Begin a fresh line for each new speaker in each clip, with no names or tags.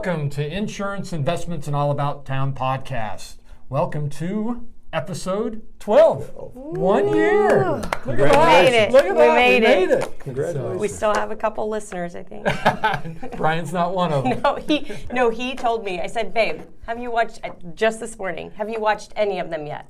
Welcome to Insurance, Investments, and All About Town podcast. Welcome to episode 12.
Ooh.
1 year. Look at
Congratulations.
that.
We made it.
Look at
We
that.
made
We made
it.
it.
Congratulations.
We still have a couple listeners, I think.
Brian's not one of them.
He told me. I said, babe, have you watched, just this morning, have you watched any of them yet?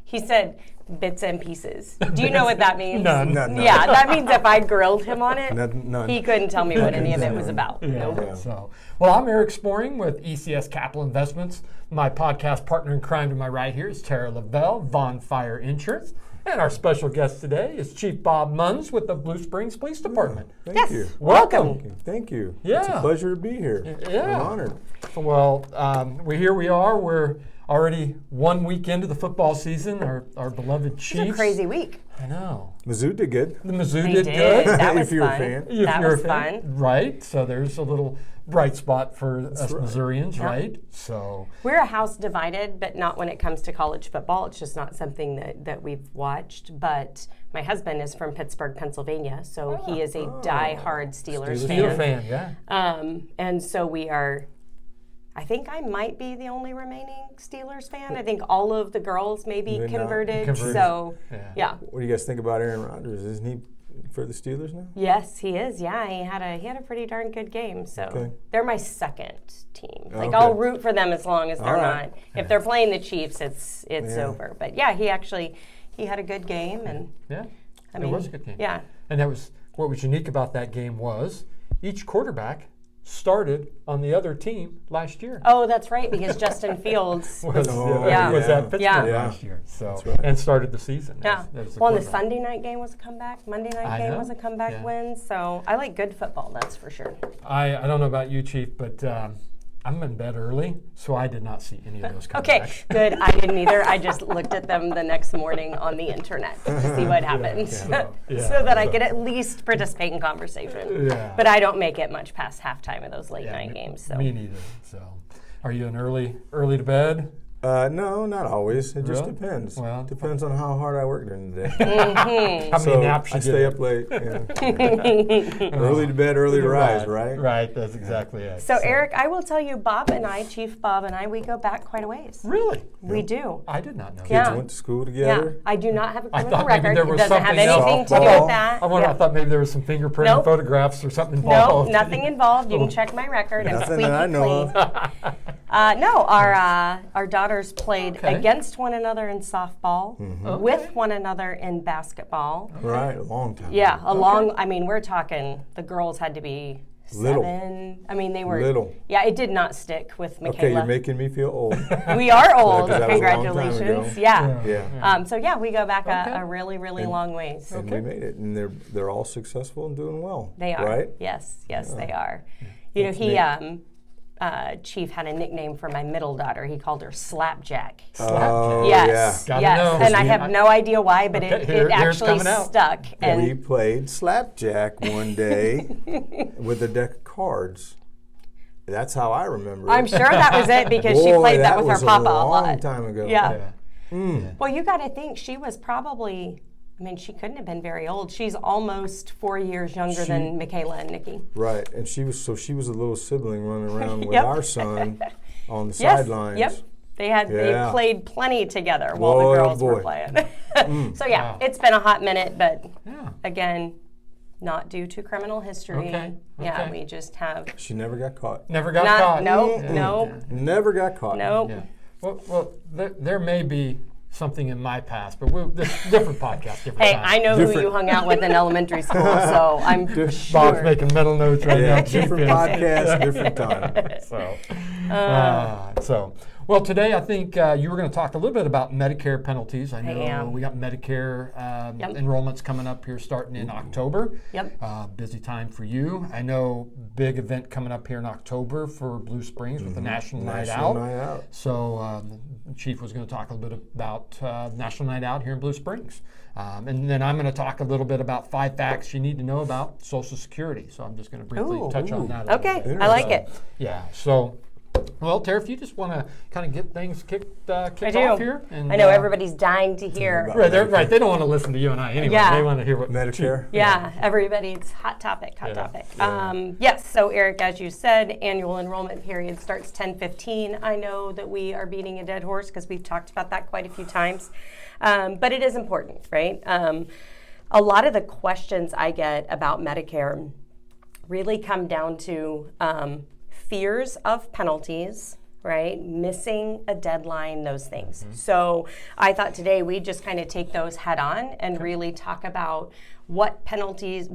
He said, bits and pieces. Do you know what that means?
None.
Yeah, that means if I grilled him on it,
None.
he couldn't tell me what any of it was about.
Yeah.
Nope.
So, well, I'm Eric Sporing with ECS Capital Investments. My podcast partner in crime to my right here is Tara Lavelle, Von Fire Insurance. And our special guest today is Chief Bob Munez with the Blue Springs Police Department.
Thank you.
Welcome.
Thank you.
Yeah.
It's a pleasure to be here.
Yeah.
I'm honored.
Well, here we are. We're already 1 week into the football season. Our beloved Chiefs.
It's a crazy week.
I know.
Mizzou did good.
The Mizzou
They
did
did.
good.
That was
If you're a
fun.
fan.
If
That
you're
was
a fan.
fun.
Right. So there's a little bright spot for us
right.
Missourians,
Yeah.
right? So
We're a house divided, but not when it comes to college football. It's just not something that we've watched. But my husband is from Pittsburgh, Pennsylvania, so he is a die-hard Steelers
Steeler
fan.
fan, yeah.
And so we are, I think I might be the only remaining Steelers fan. I think all of the girls maybe
They're not
converted.
converted.
So,
Yeah.
yeah.
What do you guys think about Aaron Rodgers? Isn't he for the Steelers now?
Yes, he is. Yeah, he had a pretty darn good game. So
Okay.
they're my second team. Like
Okay.
I'll root for them as long as they're
All right.
not. If they're playing the Chiefs, it's
Yeah.
over. But yeah, he had a good game, and
Yeah.
I
It
mean,
was a good game.
yeah.
And that was what was unique about that game was each quarterback started on the other team last year.
Oh, that's right, because Justin Fields.
Was,
Yeah.
was at Pittsburgh
Yeah.
last year. So
That's right.
and started the season.
Yeah.
as
Well, and the
quarterback.
Sunday night game was a comeback. Monday night
I
game
know.
was a comeback
Yeah.
win. So I like good football, that's for sure.
I don't know about you, Chief, but I'm in bed early, so I did not see any of those comebacks.
Okay, good. I didn't either. I just looked at them the next morning on the internet to see what happened,
yeah.
so that I could at least participate in conversation.
Yeah.
But I don't make it much past halftime of those late
Yeah,
night games. So
Me neither. So, are you an early to bed?
No, not always. It just
Really?
depends.
Well,
Depends on how hard I work during the day.
Mm-hmm.
How
So
many naps you
I
get?
stay up late. Yeah. Early to bed, early to rise, right?
Right, that's exactly it.
So Eric, I will tell you, Chief Bob and I, we go back quite a ways.
Really?
We do.
I did not know
Kids
Yeah.
that.
went to school
Yeah,
together.
I do not have a
I
criminal
thought maybe
record.
there
It
was
doesn't have
something else.
anything to do
Softball.
with that.
I thought maybe there was some fingerprint
Nope.
photographs or something
No,
involved.
nothing involved. You can check my record. I'm
Nothing
squeaky
that I know
clean.
of.
No, our daughters played
Okay.
against one another in softball,
Mm-hmm.
with one another in basketball.
Right, a long time.
Yeah, I mean, we're talking, the girls had to be
Little.
7. I mean, they were.
Little.
Yeah, it did not stick with Michaela.
Okay, you're making me feel old.
We are old.
'cause that was a long time
Congratulations.
ago.
Yeah.
Yeah.
So yeah, we go back
Okay.
a really, really long ways.
And we made it, and they're all successful and doing well.
They are.
Right?
Yes, they are. You know, Chief had a nickname for my middle daughter. He called her Slapjack.
Oh,
Yes,
Gotta
yes.
know.
And I have no idea why, but
Okay,
it
here's
actually
coming out.
stuck.
yeah. We
And
played slapjack one day with a deck of cards. That's how I remember it.
I'm sure that was it because she
Boy,
played that with her
was
papa
a
a
long
lot.
time ago.
Yeah.
Yeah.
Well, you got to think she was probably, I mean, she couldn't have been very old. She's almost 4 years younger than Michaela and Nikki.
Right, and she was a little sibling running around with
Yep.
our son on the
Yes.
sidelines.
Yep. They
Yeah.
played plenty together while
Boy,
the
oh
girls were
boy.
playing. So yeah,
Wow.
it's been a hot minute, but
Yeah.
again, not due to criminal history.
Okay,
Yeah,
okay.
we just have
She never got caught.
Never got caught.
Nope.
Never got caught.
Nope.
Yeah. Well, there may be something in my past, but this different podcast, different
Hey,
time.
I know who
Different-
you hung out with in elementary school, so I'm
Bob's
sure.
making mental notes right
Yeah,
now.
different podcast, different time.
Well, today I think you were going to talk a little bit about Medicare penalties. I know
am.
we got Medicare
Yep.
enrollments coming up here starting in October.
Yep.
Busy time for you. I know big event coming up here in October for Blue Springs with the National Night
National
Out.
Night Out.
So the Chief was going to talk a little bit about National Night Out here in Blue Springs. And then I'm going to talk a little bit about 5 facts you need to know about Social Security. So I'm just going to briefly touch on that a little
Okay,
bit.
I like it.
Yeah, so Well, Tara, if you just want to kind of get things kicked off here. And,
I know everybody's dying to hear.
Right. They don't want to listen to you and I anyway.
Yeah.
They want to hear what
Medicare?
Yeah, everybody's hot topic.
Yeah.
Yes, so Eric, as you said, annual enrollment period starts 10/15. I know that we are beating a dead horse because we've talked about that quite a few times, but it is important, right? A lot of the questions I get about Medicare really come down to fears of penalties, right? Missing a deadline, those things. So I thought today we'd just kind of take those head on and really talk about what penalties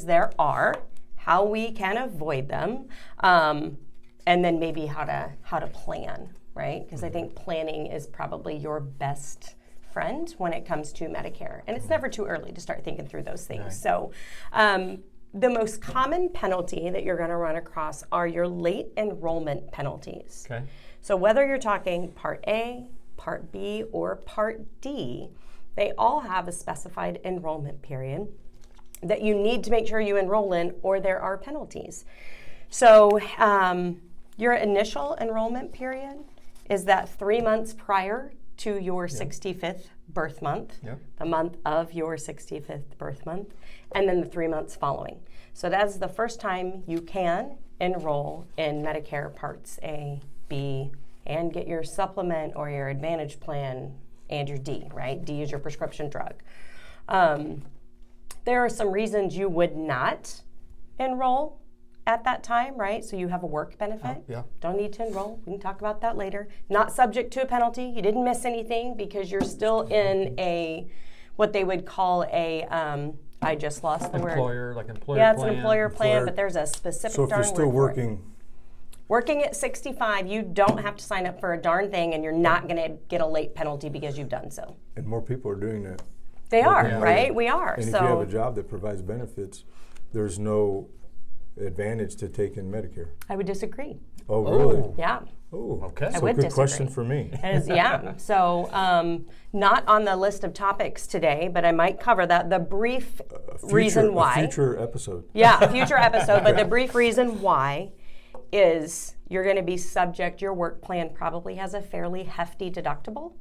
there are, how we can avoid them, and then maybe how to plan, right? Because I think planning is probably your best friend when it comes to Medicare. And it's never too early to start thinking through those things. Right. So the most common penalty that you're going to run across are your late enrollment penalties. Okay. So whether you're talking Part A, Part B, or Part D, they all have a specified enrollment period that you need to make sure you enroll in, or there are penalties. So your initial enrollment period is that 3 months prior to your 65th birth month, the month of your 65th birth month, and then the 3 months following. So that's the first time you can enroll in Medicare Parts A, B, and get your supplement or your Advantage plan and your D, right? D is your prescription drug. There are some reasons you would not enroll at that time, right? So you have a work benefit. Don't need to enroll. We can talk about that later. Not subject to a penalty. You didn't miss anything because you're still in what they would call I just lost the word.
Employer plan.
Yeah, it's an employer plan, but there's a specific
darn word. So if you're still
working at 65, you don't have to sign up for a darn thing, and you're not going to get a late penalty because you've done so.
And more people are doing that.
They are, right? We are.
And if you have a job that provides benefits, there's no advantage to taking Medicare.
I would disagree.
Oh, really?
Yeah.
Oh,
okay.
I would
good
disagree.
Question for me.
So not on the list of topics today, but I might cover that. The brief reason why.
A future episode.
Yeah, a future episode. But the brief reason why is you're going to be subject, your work plan probably has a fairly hefty deductible.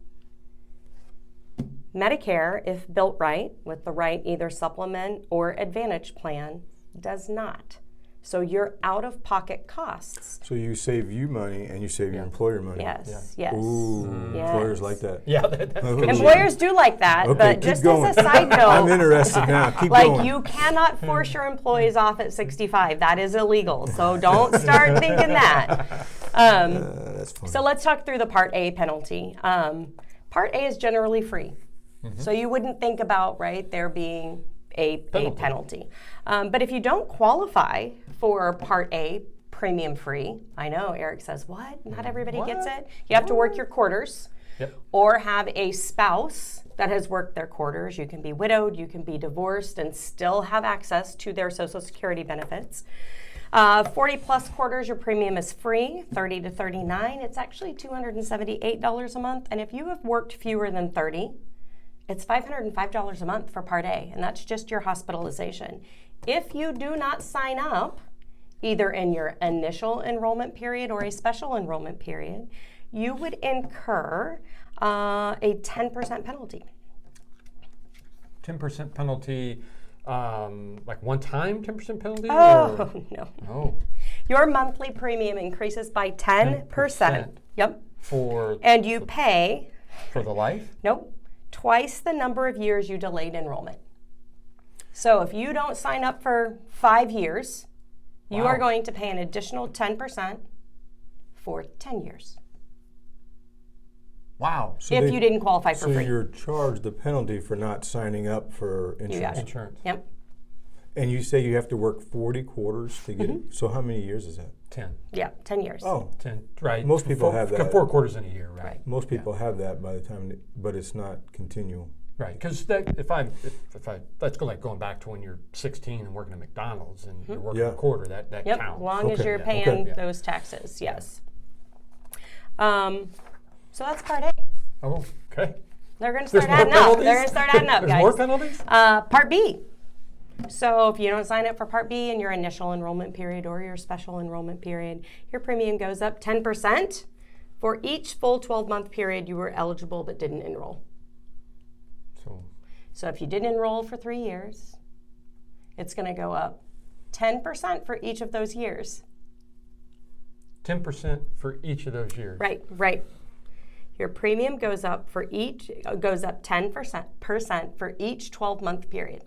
Medicare, if built right, with the right either supplement or Advantage plan, does not. So your out-of-pocket costs.
So you save you money and you save your employer money.
Yes.
Ooh, employers like that.
Yeah,
employers do like that, but just as a side note,
I'm interested now. Keep going.
You cannot force your employees off at 65. That is illegal. So don't start thinking that.
That's funny.
So let's talk through the Part A penalty. Part A is generally free. So you wouldn't think about, there being a penalty. But if you don't qualify for Part A premium free, I know Eric says, what? Not everybody gets it. You have to work your quarters or have a spouse that has worked their quarters. You can be widowed, you can be divorced, and still have access to their Social Security benefits. 40 plus quarters, your premium is free. 30 to 39, it's actually $278 a month. And if you have worked fewer than 30, it's $505 a month for Part A, and that's just your hospitalization. If you do not sign up, either in your initial enrollment period or a special enrollment period, you would incur a 10% penalty.
10% penalty, like one-time 10% penalty?
Oh, no.
Oh.
Your monthly premium increases by 10%. Yep. And you pay...
For the life?
Nope. Twice the number of years you delayed enrollment. So if you don't sign up for 5 years, you are going to pay an additional 10% for 10 years.
Wow.
So if you didn't qualify for free.
So you're charged the penalty for not signing up for insurance.
Insurance.
Yep.
And you say you have to work 40 quarters to get it. So how many years is that?
10.
Yeah, 10 years.
Oh.
10, right.
Most people have that.
4 quarters in a year, right?
Most people have that by the time, but it's not continual.
Right, because if I let's go going back to when you're 16 and working at McDonald's and you're working a quarter, that counts.
As long as you're paying those taxes, yes. So that's Part A.
Oh, okay.
They're going to start adding up. They're going to start adding up, guys.
There's more penalties?
Part B. So if you don't sign up for Part B in your initial enrollment period or your special enrollment period, your premium goes up 10% for each full 12-month period you were eligible but didn't enroll. So if you didn't enroll for 3 years, it's going to go up 10% for each of those years.
10% for each of those years.
Right. Your premium goes up 10% for each 12-month period.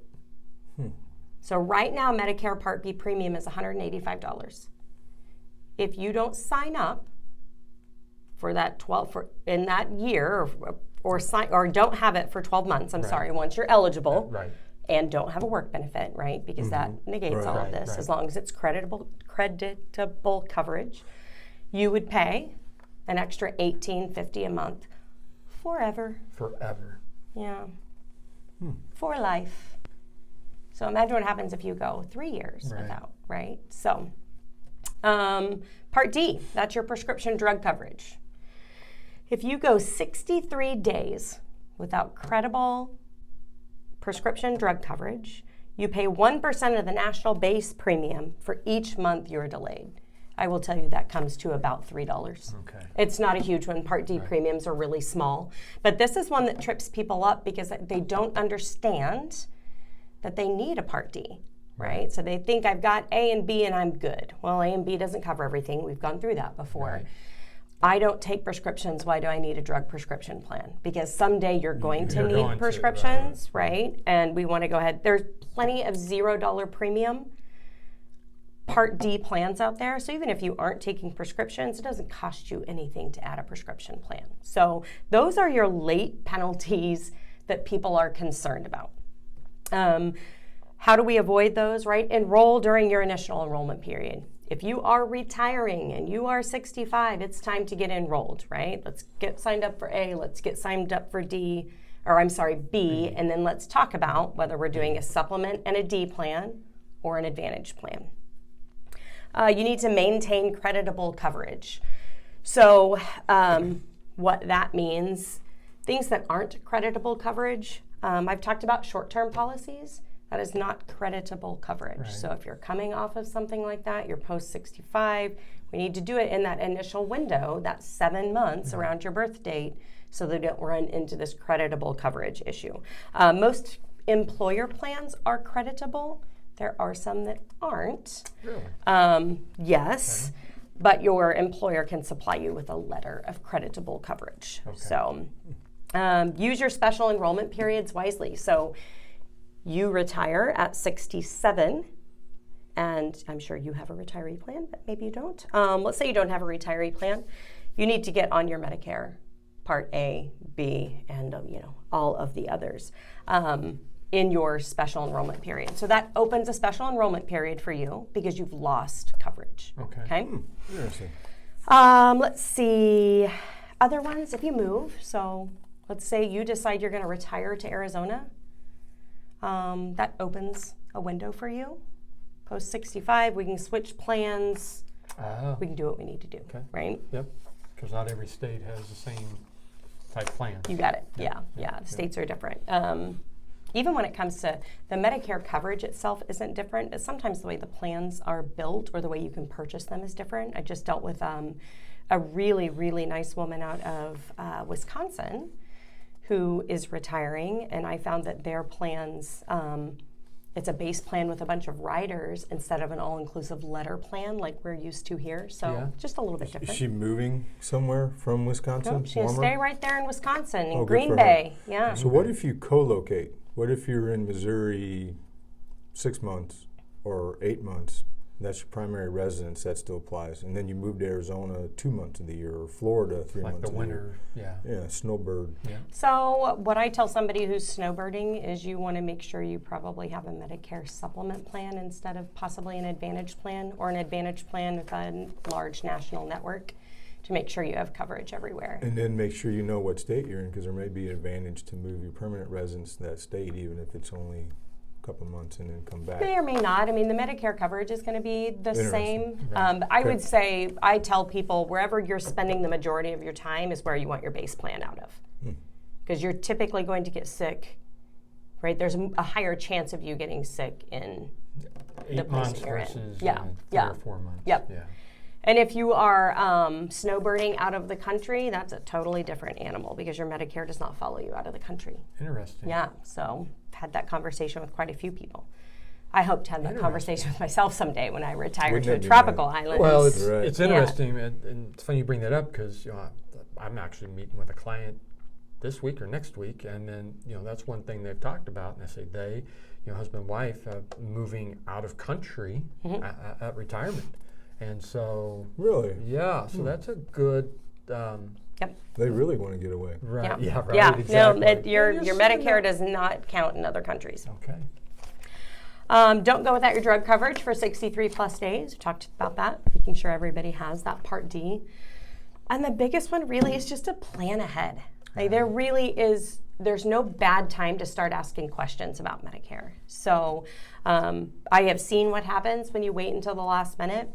So right now, Medicare Part B premium is $185. If you don't sign up for that in that year, or don't have it for 12 months, once you're eligible, and don't have a work benefit, right? Because that negates all of this. As long as it's creditable coverage, you would pay an extra $18.50 a month forever. Yeah. For life. So imagine what happens if you go 3 years without, right? So Part D, that's your prescription drug coverage. If you go 63 days without credible prescription drug coverage, you pay 1% of the national base premium for each month you're delayed. I will tell you that comes to about $3.
Okay.
It's not a huge one. Part D premiums are really small. But this is one that trips people up because they don't understand that they need a Part D, right? So they think I've got A and B and I'm good. Well, A and B doesn't cover everything. We've gone through that before.
Right.
I don't take prescriptions. Why do I need a drug prescription plan? Because someday you're going to need prescriptions, right? And we want to go ahead. There's plenty of $0 premium Part D plans out there. So even if you aren't taking prescriptions, it doesn't cost you anything to add a prescription plan. So those are your late penalties that people are concerned about. How do we avoid those, right? Enroll during your initial enrollment period. If you are retiring and you are 65, it's time to get enrolled, right? Let's get signed up for A, let's get signed up for B, and then let's talk about whether we're doing a supplement and a D plan or an advantage plan. You need to maintain creditable coverage. So what that means, things that aren't creditable coverage, I've talked about short-term policies. That is not creditable coverage. Right. So if you're coming off of something like that, you're post-65, we need to do it in that initial window, that 7 months around your birth date, so they don't run into this creditable coverage issue. Most employer plans are creditable. There are some that aren't.
Really?
Yes, but your employer can supply you with a letter of creditable coverage.
Okay.
So use your special enrollment periods wisely. So you retire at 67, and I'm sure you have a retiree plan, but maybe you don't. Let's say you don't have a retiree plan. You need to get on your Medicare Part A, B, and all of the others in your special enrollment period. So that opens a special enrollment period for you because you've lost coverage. Okay?
Interesting.
Let's see. Other ones, if you move, so let's say you decide you're going to retire to Arizona. That opens a window for you. Post 65, we can switch plans. We can do what we need to do, right?
Yep, because not every state has the same type plan.
You got it, yeah. The states are different. Even when it comes to the Medicare coverage itself isn't different, but sometimes the way the plans are built or the way you can purchase them is different. I just dealt with a really, really nice woman out of Wisconsin who is retiring, and I found that their plans, it's a base plan with a bunch of riders instead of an all-inclusive letter plan like we're used to here. So just a little bit different.
Is she moving somewhere from Wisconsin?
Nope, she'll stay right there in Wisconsin, in
good
Green
for
Bay.
her.
Yeah.
So what if you co-locate? What if you're in Missouri 6 months or 8 months? That's your primary residence, that still applies. And then you move to Arizona 2 months of the year, or Florida 3 months of the year.
Like the winter,
Yeah, snowbird.
Yeah.
So what I tell somebody who's snowbirding is you want to make sure you probably have a Medicare supplement plan instead of possibly an Advantage plan, or an Advantage plan with a large national network to make sure you have coverage everywhere.
And then make sure you know what state you're in, because there may be an advantage to move your permanent residence to that state, even if it's only couple months and then come back.
May or may not. I mean, the Medicare coverage is going to be the same.
Right.
I would say, I tell people, wherever you're spending the majority of your time is where you want your base plan out of. Because you're typically going to get sick right? There's a higher chance of you getting sick in the
8
place
months
that you're in.
versus
Yeah.
3
Yeah.
or 4 months.
Yep.
Yeah.
And if you are snowbirding out of the country, that's a totally different animal because your Medicare does not follow you out of the country.
Interesting.
Yeah, so I've had that conversation with quite a few people. I hope to have that conversation with myself someday when I retire
Wouldn't
to a
that be
tropical
nice?
island.
Well, it's
Right.
it's interesting, and it's funny you bring that up because I'm actually meeting with a client this week or next week, and then that's one thing they've talked about, and I say they, husband and wife, moving out of country at retirement, and so
Really?
yeah, so that's a good.
Yep.
They really want to get away.
Right. Yeah. Right.
Yeah.
Exactly.
No, your
Well, you're
Medicare does not count in other countries.
Okay.
Don't go without your drug coverage for 63 plus days. We talked about that, making sure everybody has that Part D. And the biggest one really is just to plan ahead. Like there's no bad time to start asking questions about Medicare. So I have seen what happens when you wait until the last minute,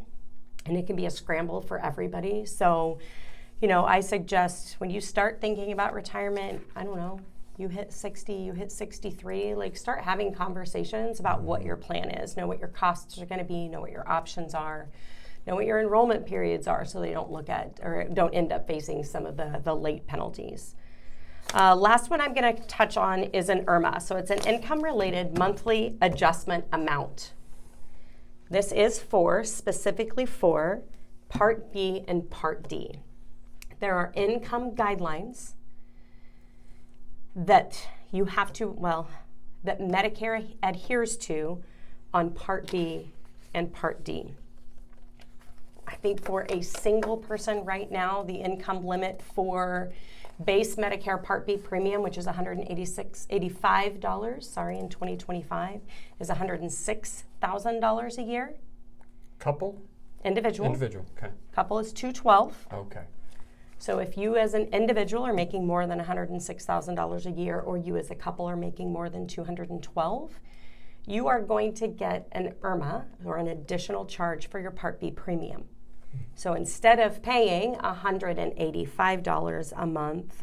and it can be a scramble for everybody. So, I suggest when you start thinking about retirement, I don't know, you hit 60, you hit 63, start having conversations about what your plan is, know what your costs are going to be, know what your options are, know what your enrollment periods are so they don't look at or don't end up facing some of the late penalties. Last one I'm going to touch on is an IRMA. So it's an income-related monthly adjustment amount. This is specifically for Part B and Part D. There are income guidelines that you have to, that Medicare adheres to on Part B and Part D. I think for a single person right now, the income limit for base Medicare Part B premium, which is $85 in 2025, is $106,000 a year.
Couple?
Individual.
Individual. Okay.
Couple is $212,000.
Okay.
So if you as an individual are making more than $106,000 a year, or you as a couple are making more than $212,000, you are going to get an IRMA, or an additional charge for your Part B premium. So instead of paying $185 a month,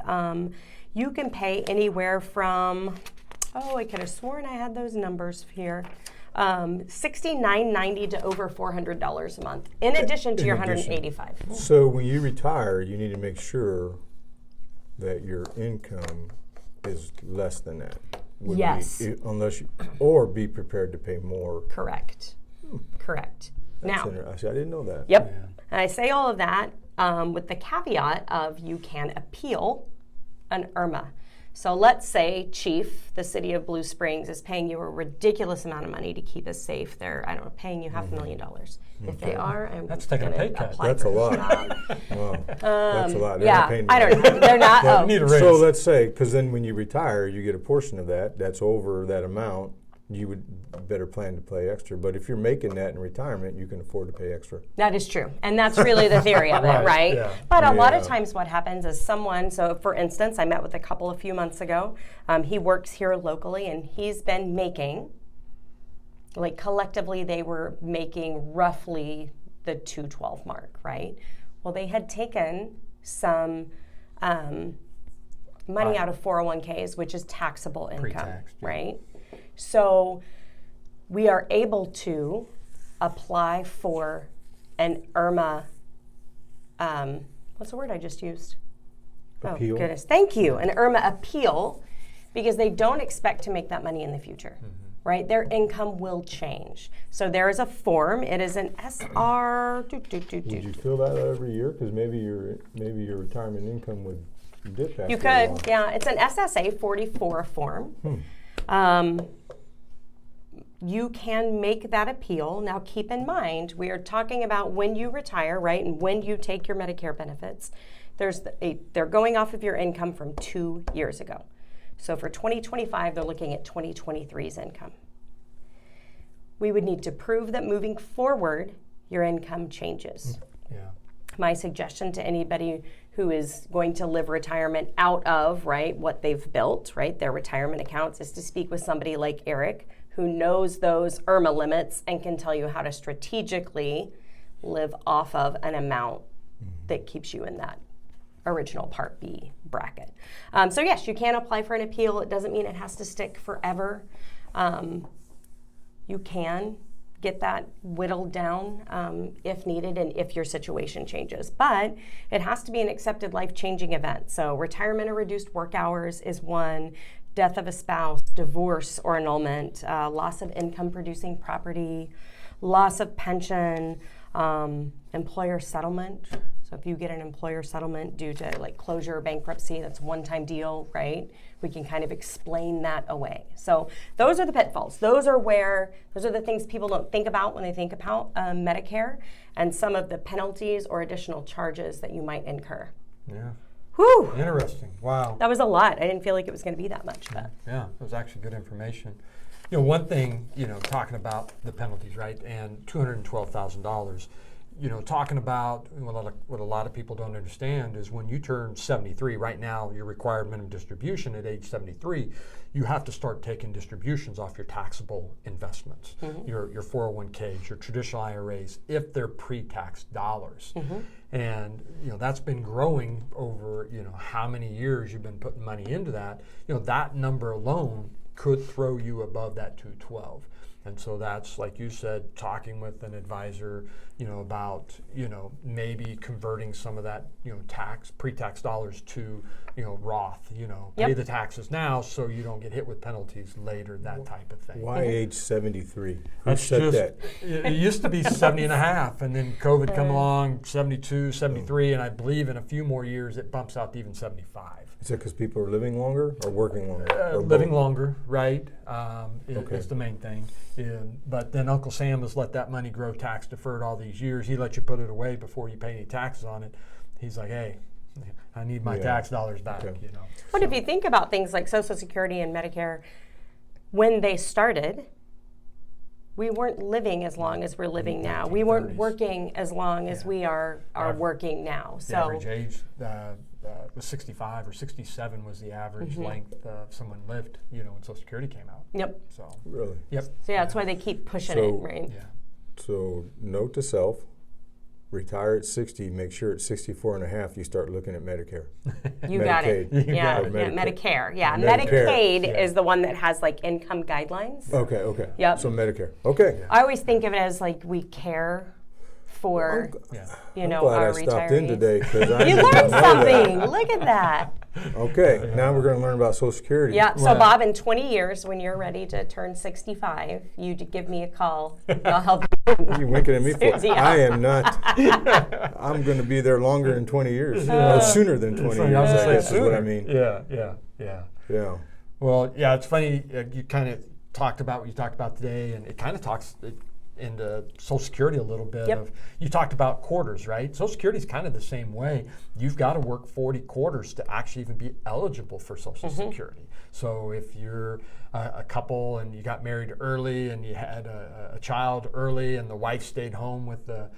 you can pay anywhere from, I could have sworn I had those numbers here, $69.90 to over $400 a month, in addition to your $185.
So when you retire, you need to make sure that your income is less than that.
Yes.
Or be prepared to pay more.
Correct. Correct. Now,
I didn't know that.
Yep.
Yeah.
And I say all of that with the caveat of you can appeal an IRMA. So let's say, Chief, the city of Blue Springs is paying you a ridiculous amount of money to keep us safe. They're, paying you $500,000. If they are, I'm
That's taking a
gonna
pay cut.
apply
That's
for
a
this
lot.
job.
Wow. That's a lot. They're not
Yeah,
paying
I
you
don't know. They're not.
Yeah, need a raise.
So let's say, because then when you retire, you get a portion of that. That's over that amount. You would better plan to pay extra. But if you're making that in retirement, you can afford to pay extra.
That is true. And that's really the theory of it, right?
Yeah.
But a lot of
Yeah.
times what happens is so for instance, I met with a couple a few months ago. He works here locally, and he's been making, collectively they were making roughly the $212 mark, right? Well, they had taken some money out of 401ks, which is taxable income,
Pre-taxed, yeah.
right? So we are able to apply for an IRMA, what's the word I just used?
Appeal.
Oh, goodness. Thank you. An IRMA appeal, because they don't expect to make that money in the future, right? Their income will change. So there is a form. It is an SR.
Would you fill that out every year? Because maybe your retirement income would dip after
You
a
could,
while.
yeah. It's an SSA 44 form. You can make that appeal. Now, keep in mind, we are talking about when you retire, right, and when you take your Medicare benefits. They're going off of your income from 2 years ago. So for 2025, they're looking at 2023's income. We would need to prove that moving forward, your income changes.
Yeah.
My suggestion to anybody who is going to live retirement out of, right, what they've built, right, their retirement accounts, is to speak with somebody like Eric, who knows those IRMA limits and can tell you how to strategically live off of an amount that keeps you in that original Part B bracket. So yes, you can apply for an appeal. It doesn't mean it has to stick forever. You can get that whittled down if needed and if your situation changes. But it has to be an accepted life-changing event. So retirement or reduced work hours is one, death of a spouse, divorce or annulment, loss of income-producing property, loss of pension, employer settlement. So if you get an employer settlement due to like closure or bankruptcy, that's a one-time deal, right? We can kind of explain that away. So those are the pitfalls. Those are the things people don't think about when they think about Medicare, and some of the penalties or additional charges that you might incur.
Yeah.
Whew.
Interesting. Wow.
That was a lot. I didn't feel like it was going to be that much, but.
Yeah, it was actually good information. You know, one thing, you know, talking about the penalties, right, and $212,000, you know, talking about what a lot of people don't understand is when you turn 73, right now your required minimum distribution at age 73, you have to start taking distributions off your taxable investments, your 401ks, your traditional IRAs, if they're pre-tax dollars. And, you know, that's been growing over, you know, how many years you've been putting money into that. You know, that number alone could throw you above that 212. And so that's, like you said, talking with an advisor, you know, about, you know, maybe converting some of that, you know, pre-tax dollars to, you know, Roth, you know, pay the taxes now so you don't get hit with penalties later, that type of thing.
Why age 73? Who
That's
said
just,
that?
it used to be 70 and a half, and then COVID come along, 72, 73, and I believe in a few more years it bumps out to even 75.
Is it because people are living longer or working longer? Or
Living
both?
longer, right,
Okay.
is the main thing. But then Uncle Sam has let that money grow tax deferred all these years. He let you put it away before you pay any taxes on it. He's like, hey, I need my tax dollars back, you know.
But if you think about things like Social Security and Medicare, when they started, we weren't living as long as we're living now. We weren't
1930s.
working as long as we are working now.
The
So
average age was 65 or 67 was the average length someone lived, you know, when Social Security came out.
Yep.
So,
Really?
yep.
So yeah, that's why they keep pushing
So-
it, right?
Yeah.
So note to self, retire at 60, make sure at 64 and a half you start looking at Medicare.
You got it.
Medicaid.
Yeah,
got it.
yeah, Medicare. Yeah,
Medicare.
Medicaid is the one that has like income guidelines.
Okay.
Yep.
So Medicare. Okay.
I always think of it as like we care for,
Yeah.
you
I'm
know,
glad
our
I stopped in
retirees.
today because I
You
didn't
learned
know that.
something. Look at that.
Okay, now we're going to learn about Social Security.
Yeah. So
Well-
Bob, in 20 years, when you're ready to turn 65, you give me a call. I'll help you.
You winking at me for?
Susie,
I am not. I'm going to be there longer than 20 years. Or sooner than 20
So
years,
I was
I
gonna
guess
say
is what I
sooner.
mean.
Yeah.
Yeah.
Well, yeah, it's funny. You kind of talked about what you talked about today, and it kind of talks into Social Security a little bit.
Yep.
You talked about quarters, right? Social Security is kind of the same way. You've got to work 40 quarters to actually even be eligible for Social Security. So if you're a couple and you got married early and you had a child early and the wife stayed home with the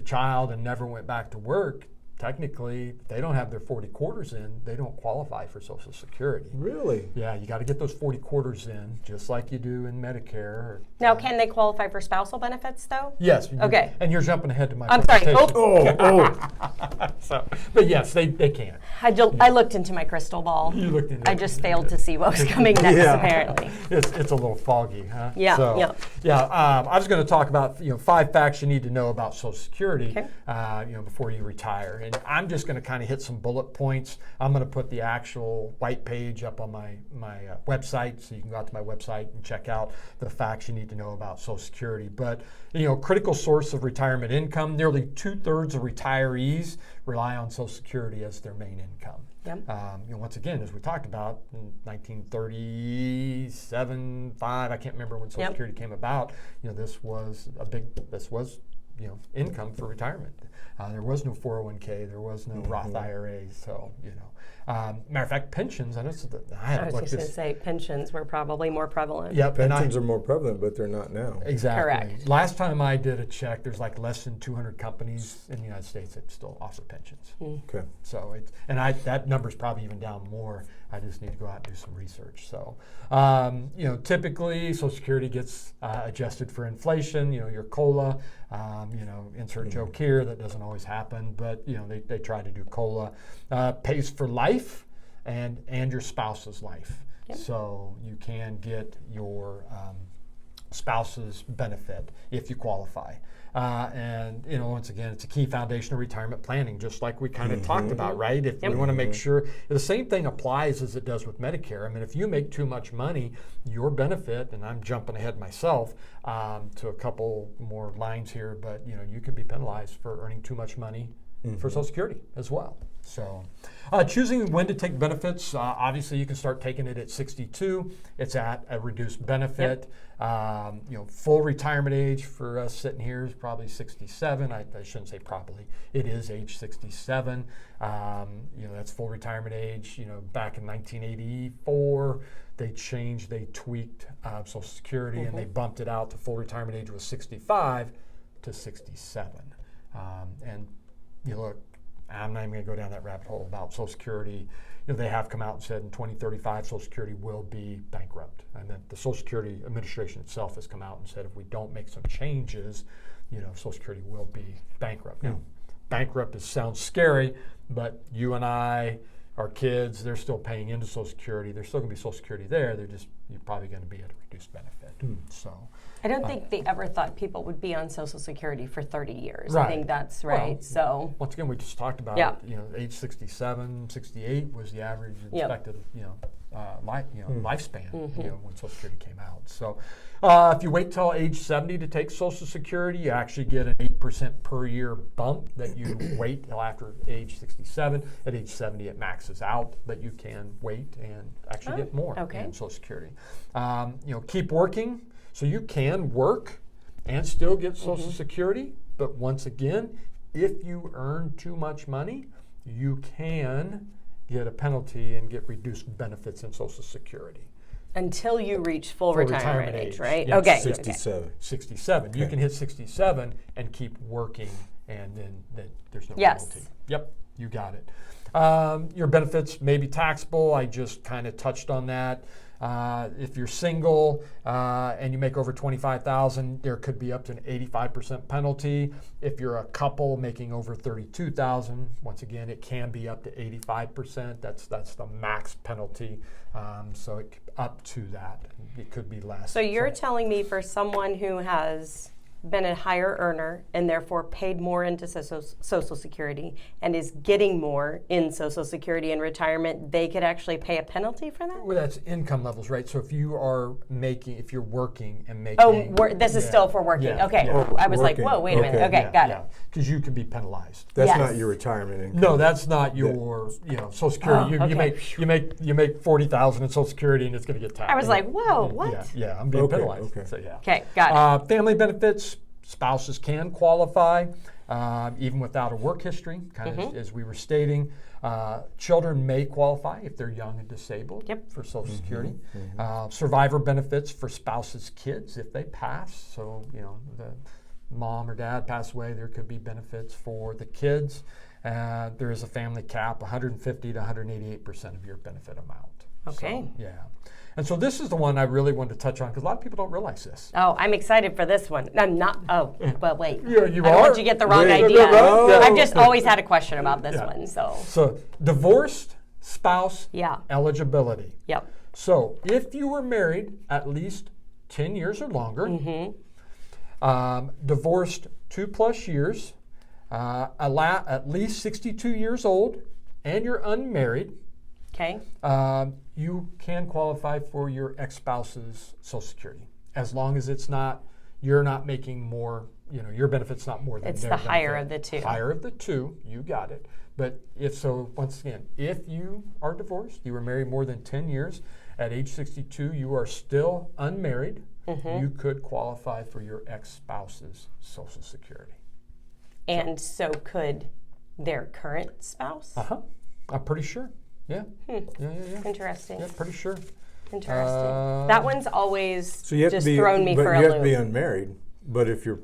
child and never went back to work, technically, if they don't have their 40 quarters in, they don't qualify for Social Security.
Really?
Yeah, you got to get those 40 quarters in, just like you do in Medicare.
Now, can they qualify for spousal benefits, though?
Yes.
Okay.
And you're jumping ahead to my
I'm sorry.
presentation.
Oh.
So, but yes, they can.
I looked into my crystal ball.
You looked into
I
it.
just failed to see what was coming next,
Yeah.
apparently.
It's a little foggy, huh?
Yeah,
So,
yeah.
Yeah. I was going to talk about 5 facts you need to know about Social Security,
Okay.
before you retire, and I'm just going to kind of hit some bullet points. I'm going to put the actual white page up on my website, so you can go out to my website and check out the facts you need to know about Social Security. But critical source of retirement income. Nearly 2/3 of retirees rely on Social Security as their main income.
Yep.
Once again, as we talked about, in 1937, 5, I can't remember when Social Security came about. This was income for retirement. There was no 401k, there was no Roth IRAs, so matter of fact, pensions. I know
I was just going to say pensions were probably more prevalent.
Yep,
Pensions are more prevalent, but they're not now.
exactly.
Correct.
Last time I did a check, there's like less than 200 companies in the United States that still offer pensions.
Okay.
So that number's probably even down more. I just need to go out and do some research. So, typically Social Security gets adjusted for inflation. Your COLA. Insert joke here that doesn't always happen, but they try to do COLA. Pays for life and your spouse's life.
Yep.
So you can get your spouse's benefit if you qualify. And once again, it's a key foundation of retirement planning, just like we kind of talked about, right? If we want to make sure the same thing applies as it does with Medicare. I mean, if you make too much money, your benefit, and I'm jumping ahead myself to a couple more lines here, but you can be penalized for earning too much money for Social Security as well. So choosing when to take benefits, obviously you can start taking it at 62. It's at a reduced benefit. Full retirement age for us sitting here is probably 67. I shouldn't say probably. It is age 67. That's full retirement age. Back in 1984, they tweaked Social Security and they bumped it out to full retirement age was 65 to 67. And look, I'm not even going to go down that rabbit hole about Social Security. They have come out and said in 2035 Social Security will be bankrupt. And then the Social Security Administration itself has come out and said if we don't make some changes, Social Security will be bankrupt. Now, bankrupt sounds scary, but you and I, our kids, they're still paying into Social Security. There's still going to be Social Security there. You're probably going to be at a reduced benefit. So
I don't think they ever thought people would be on Social Security for 30 years.
Right.
I think that's right.
Well,
so
once again, we just talked about it. Age 67, 68 was the average expected lifespan when Social Security came out. So if you wait till age 70 to take Social Security, you actually get an 8% per year bump that you wait till after age 67. At age 70, it maxes out, but you can wait and actually get more in Social Security. Keep working. So you can work and still get Social Security, but once again, if you earn too much money, you can get a penalty and get reduced benefits in Social Security.
Until you reach full retirement age, right?
Yeah,
okay.
67.
67. Okay. You can hit 67 and keep working, and then there's no penalty. Yep, you got it. Your benefits may be taxable. I just kind of touched on that. If you're single and you make over $25,000, there could be up to an 85% penalty. If you're a couple making over $32,000, once again, it can be up to 85%. That's the max penalty. So up to that, it could be less.
So you're telling me for someone who has been a higher earner and therefore paid more into Social Security and is getting more in Social Security and retirement, they could actually pay a penalty for that?
Well, that's income levels, right? So if you're working and making...
this is still for working.
Yeah,
okay.
yeah.
I was like, whoa, wait a minute. Okay, got it.
Because you could be penalized.
That's not your retirement income.
No, that's not your Social Security. You make $40,000 in Social Security and it's going to get taxed.
I was like, whoa, what?
Yeah, I'm being penalized.
Okay.
So yeah.
Okay, got it.
Family benefits. Spouses can qualify even without a work history, kind of as we were stating. Children may qualify if they're young and disabled for Social Security. Survivor benefits for spouses' kids if they pass. So, the mom or dad pass away, there could be benefits for the kids. There is a family cap, 150 to 188% of your benefit amount.
Okay.
So, yeah. And so this is the one I really wanted to touch on because a lot of people don't realize this.
Oh, I'm excited for this one. I'm not. Oh, well, wait.
Yeah,
I don't want you to get the wrong idea. I've just always had a question about this one.
So divorced spouse eligibility.
Yep.
So if you were married at least 10 years or longer, divorced 2+ years, at least 62 years old, and you're unmarried,
okay,
you can qualify for your ex-spouse's Social Security as long as you're not making more, your benefit's not more than
it's
their
the
benefit.
higher of the two.
Higher of the two, you got it. But once again, if you are divorced, you were married more than 10 years, at age 62, you are still unmarried, you could qualify for your ex-spouse's Social Security.
And so could their current spouse?
I'm pretty sure. Yeah.
Interesting.
Yeah, pretty sure.
Interesting. That one's always
thrown
me for a loop.
You have to be unmarried, but if your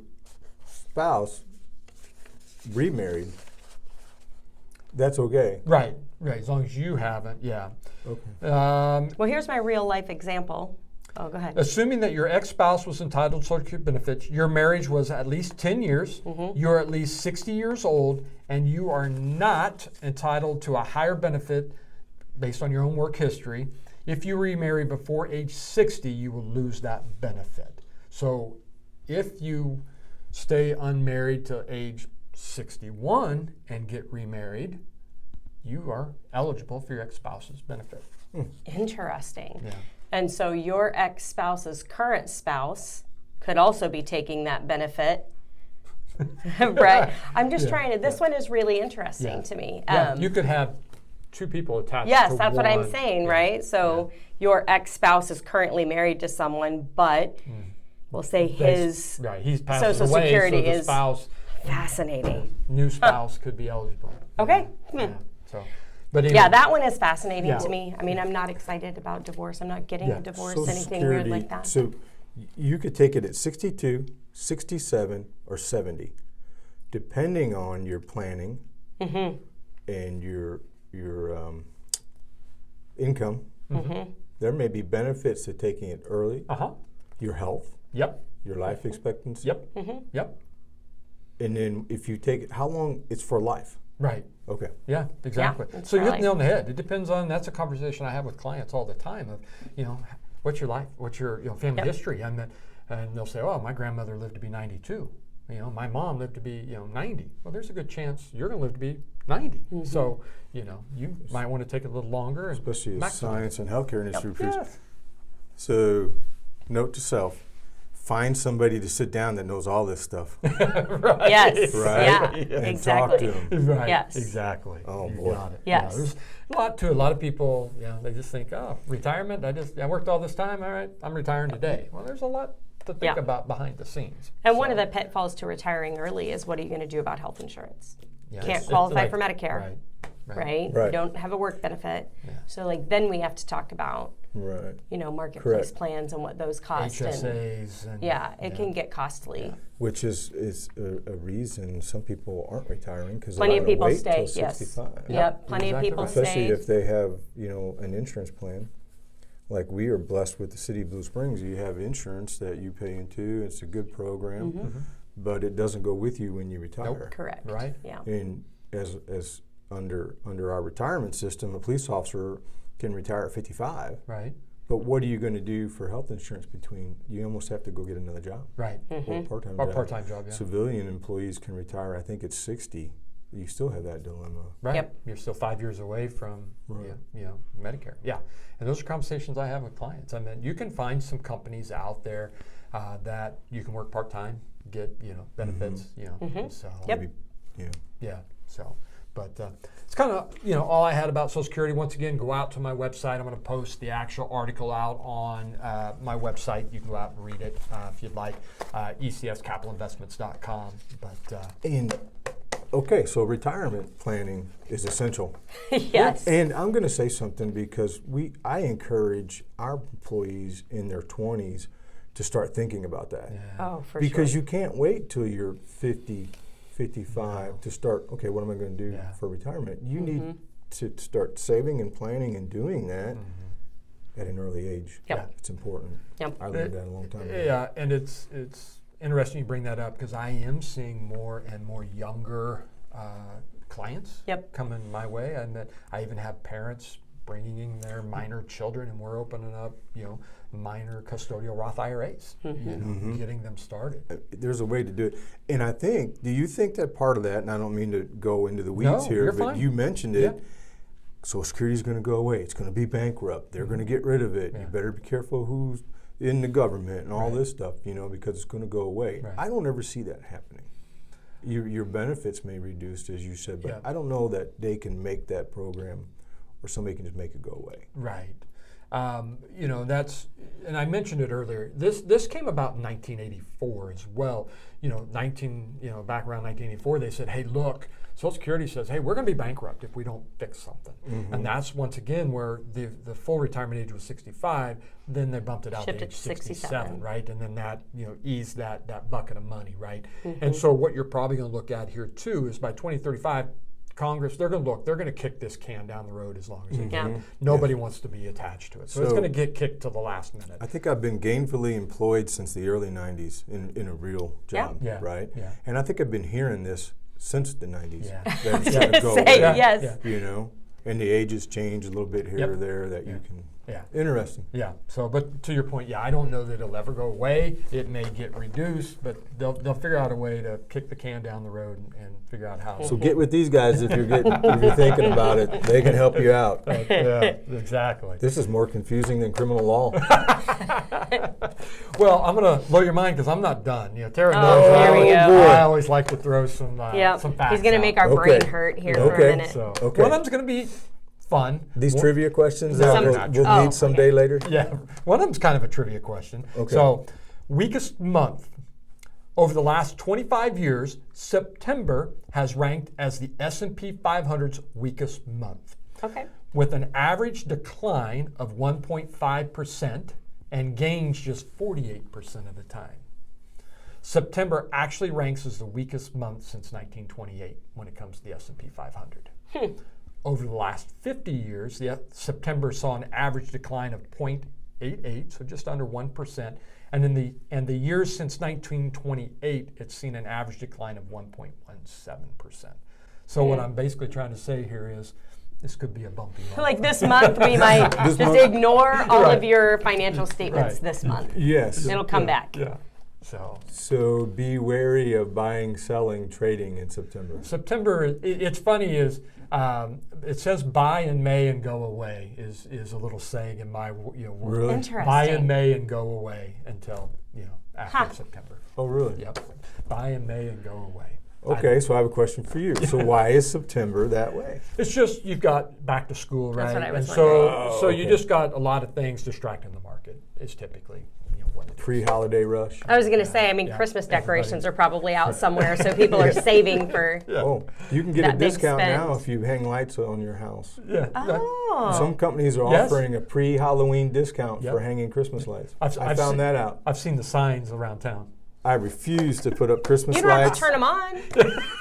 spouse remarried, that's okay.
Right. As long as you haven't, yeah.
Okay.
Well, here's my real life example. Oh, go ahead.
Assuming that your ex-spouse was entitled to Social Security benefits, your marriage was at least 10 years, you're at least 60 years old, and you are not entitled to a higher benefit based on your own work history. If you remarry before age 60, you will lose that benefit. So if you stay unmarried to age 61 and get remarried, you are eligible for your ex-spouse's benefit.
Interesting.
Yeah.
And so your ex-spouse's current spouse could also be taking that benefit. Right? I'm just trying to, this one is really interesting to me.
You could have two people attached
Yes,
to
that's what I'm
one.
saying, right? So your ex-spouse is currently married to someone, but we'll say his
Right, he's passed
Social
away,
Security
so the
is
spouse,
fascinating.
new spouse could be eligible.
Okay.
Yeah. So, but anyway,
Yeah, that one is fascinating
Yeah.
to me. I mean, I'm not excited about divorce. I'm not getting a divorce,
Social
anything weird
Security,
like that.
So you could take it at 62, 67, or 70, depending on your planning and your income. There may be benefits to taking it early. Your health,
Yep.
your life expectancy.
Yep. Yep.
And then if you take it, how long? It's for life.
Right.
Okay.
Yeah, exactly.
it's
So you
for
hit the nail on
life.
the head. It depends on, that's a conversation I have with clients all the time of, what's your life? What's your family history? And they'll say, oh, my grandmother lived to be 92. My mom lived to be 90. Well, there's a good chance you're going to live to be 90. So, you might want to take it a little longer. And
Especially as
maximize
science and healthcare industry.
Yes.
So, note to self: find somebody to sit down that knows all this stuff.
Right.
Yes.
Right?
Yeah.
And
Exactly.
talk to them.
Right.
Yes.
Exactly.
Oh,
You
boy.
got it.
Yes.
There's a lot of people, they just think, oh, retirement, I worked all this time, all right, I'm retiring today. Well, there's a lot to think about behind the scenes.
And one of the pitfalls to retiring early is, what are you going to do about health insurance?
Yeah,
Can't
it's
qualify
like-
for Medicare,
Right.
right? You don't have a work benefit. So then we have to talk about,
Right.
marketplace
Correct.
plans and what those cost. And
HSAs. And,
it can get costly.
Which is a reason some people aren't retiring because
Plenty
they're
of
going to
people
wait
stay,
till
yes.
65.
Yep, plenty
exactly
of people
right.
Especially
stay.
if they have, an insurance plan. Like we are blessed with the city of Blue Springs. You have insurance that you pay into. It's a good program, but it doesn't go with you when you retire.
Correct.
Right.
Yeah.
And as under our retirement system, a police officer can retire at 55.
Right.
But what are you going to do for health insurance between? You almost have to go get another job.
Right.
Or a part-time
Or
job.
part-time job, yeah.
Civilian employees can retire, I think it's 60. You still have that dilemma.
Right.
Yep.
You're still 5 years away from Medicare. Yeah. And those are conversations I have with clients. I mean, you can find some companies out there that you can work part-time, get, benefits, So,
Yep.
Maybe,
yeah. So, but it's kind of, all I had about Social Security. Once again, go out to my website. I'm going to post the actual article out on my website. You can go out and read it if you'd like, ecscapitalinvestments.com. But
And okay, so retirement planning is essential.
Yes.
And I'm going to say something because I encourage our employees in their 20s to start thinking about that.
Oh, for
Because
sure.
you can't wait till you're 50, 55 to start, okay, what am I going to do for retirement? You need to start saving and planning and doing that at an early age.
Yep.
It's important.
Yep.
I learned that a long time ago.
Yeah, and it's interesting you bring that up because I am seeing more and more younger clients coming my way, and that I even have parents bringing in their minor children, and we're opening up, minor custodial Roth IRAs, getting them started.
There's a way to do it. And I think, do you think that part of that, and I don't mean to go into the weeds
No,
here,
you're
but
fine.
you mentioned it,
Yeah.
Social Security is going to go away. It's going to be bankrupt. They're going to get rid of it.
Yeah.
You better be careful who's in the government and all
Right.
this stuff, because it's going to go away.
Right.
I don't ever see that happening. Your benefits may reduce, as you said, but
Yeah.
I don't know that they can make that program or somebody can just make it go away.
Right. That's, and I mentioned it earlier. This came about in 1984 as well. Back around 1984, they said, "Hey, look, Social Security says, hey, we're going to be bankrupt if we don't fix something." And that's once again where the full retirement age was 65. Then they bumped it out
Shifted
to age
to
67, right? And then that eased that bucket of money, right? And so what you're probably going to look at here too is by 2035. Congress, they're going to kick this can down the road as long as they can.
Yeah.
Nobody wants to be attached to it. So it's going to get kicked to the last minute.
I think I've been gainfully employed since the early 90s in a real job,
Yeah.
right?
Yeah.
And I think I've been hearing this since the 90s.
Yeah.
That it's gonna go
Say
away,
yes.
you know? And the ages change a little bit here or there that you can.
Yeah.
Interesting.
Yeah. So, but to your point, I don't know that it'll ever go away. It may get reduced, but they'll figure out a way to kick the can down the road and figure out how.
So get with these guys if you're thinking about it. They can help you out.
Yeah, exactly.
This is more confusing than criminal law.
Well, I'm going to blow your mind because I'm not done. Tara
Oh,
knows
here we go.
I always like to throw some
Yep.
some facts
He's going to
out.
make our brain hurt here for a
Okay.
minute.
So
Okay.
one of them's going to be fun.
These
One-
trivia questions
No,
that
they're
we'll,
not.
we'll
Oh,
need someday later?
Yeah, one of them's kind of a trivia question.
Okay.
So, weakest month. Over the last 25 years, September has ranked as the S&P 500's weakest month,
Okay.
with an average decline of 1.5% and gains just 48% of the time. September actually ranks as the weakest month since 1928 when it comes to the S&P 500. Over the last 50 years, September saw an average decline of 0.88, so just under 1%. And in the years since 1928, it's seen an average decline of 1.17%. So what I'm basically trying to say here is this could be a bumpy month.
Like this month, we might just ignore all of your financial statements
Right.
this month.
Yes.
It'll come back.
Yeah.
So be wary of buying, selling, trading in September.
September, it's funny is it says buy in May and go away is a little saying in my world.
Really?
Interesting.
Buy in May and go away until after
Huh.
September.
Oh, really?
Yep. Buy in May and go away.
Okay, so I have a question for you. So why is September that way?
It's just you've got back to school, right?
That's what I was
and so
wondering.
so you just got a lot of things distracting the market. Is typically what it is.
Pre-holiday rush?
I was going to say,
Yeah.
Christmas decorations are probably out somewhere, so people are saving for.
Oh, you can get
That
a
big
discount
spend.
now if you hang lights on your house.
Yeah.
Oh.
Some companies are
Yes.
offering a pre-Halloween discount
Yep.
for hanging Christmas lights. I
I've
found
seen-
that out.
I've seen the signs around town.
I refuse to put up Christmas
You don't have
lights.
to turn them on.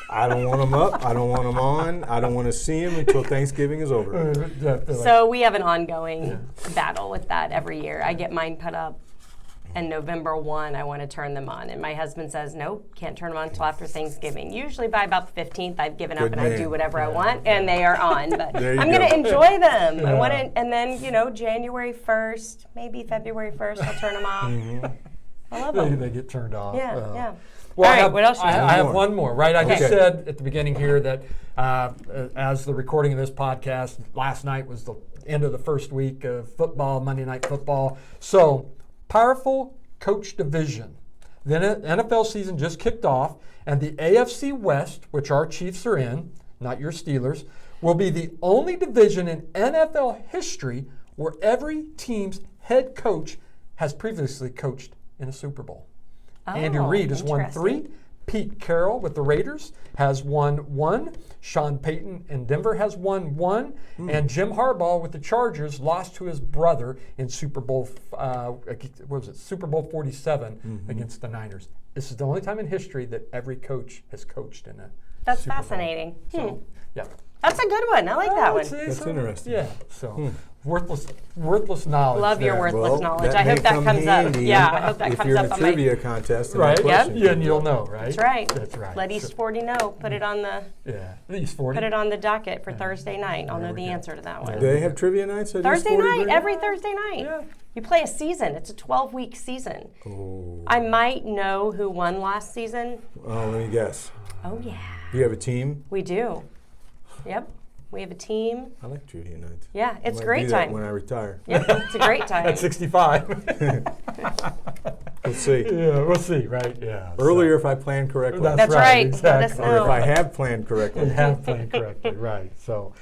I don't want them up. I don't want them on. I don't want to see them until Thanksgiving is over.
So we have an ongoing battle with that every year. I get mine put up, and November 1, I want to turn them on. And my husband says, nope, can't turn them on until after Thanksgiving. Usually by about the 15th, I've given up
Good
and I
man.
do whatever I want, and they are on. But
There you
I'm going
go.
to enjoy them.
Yeah.
I want to, and then, January 1st, maybe February 1st, I'll turn them off. I love them.
They get turned off.
Yeah, yeah.
Well,
All
I
right,
have,
what else you
I
got?
have one more, right? I just
Okay.
said at the beginning here that as the recording of this podcast, last night was the end of the first week of football, Monday Night Football. So, powerful coach division. The NFL season just kicked off, and the AFC West, which our Chiefs are in, not your Steelers, will be the only division in NFL history where every team's head coach has previously coached in a Super Bowl. Andy Reid has won 3.
interesting.
Pete Carroll with the Raiders has won 1. Sean Payton in Denver has won 1. And Jim Harbaugh with the Chargers lost to his brother in Super Bowl, Super Bowl 47 against the Niners. This is the only time in history that every coach has coached in a
That's
Super Bowl.
fascinating.
So, yeah.
That's a good one. I like that one.
That's interesting.
Yeah. So worthless knowledge.
Love your
there.
worthless
Well,
knowledge.
that
I hope
may
that
come
comes up.
handy
Yeah, I hope that
if
comes
you're
up
in a
on my.
trivia contest. and
Right?
that
Yeah.
question
Yeah, and
comes
you'll
up.
know, right?
That's right.
That's right.
Let East
So-
40 know. Put it on the
Yeah. East 40.
put it on the docket for Thursday night. I'll
There
know
we
the
go.
answer to that
Do
one.
they have trivia nights at East
Thursday
40
night,
Green?
every Thursday night.
Yeah.
You play a season. It's a 12-week season.
Oh.
I might know who won last season.
Oh, let me guess.
Oh yeah,
Do you have a team?
we do. Yep, we have a team.
I like trivia nights.
Yeah, it's
I
a
might
great
do that
time.
when I retire.
Yep, it's a great time.
At 65.
Let's see.
Yeah, we'll see, right? Yeah.
Earlier if I plan correctly.
That's right. Let us
Exactly.
know.
Or if I have planned correctly.
We have planned correctly, right? So,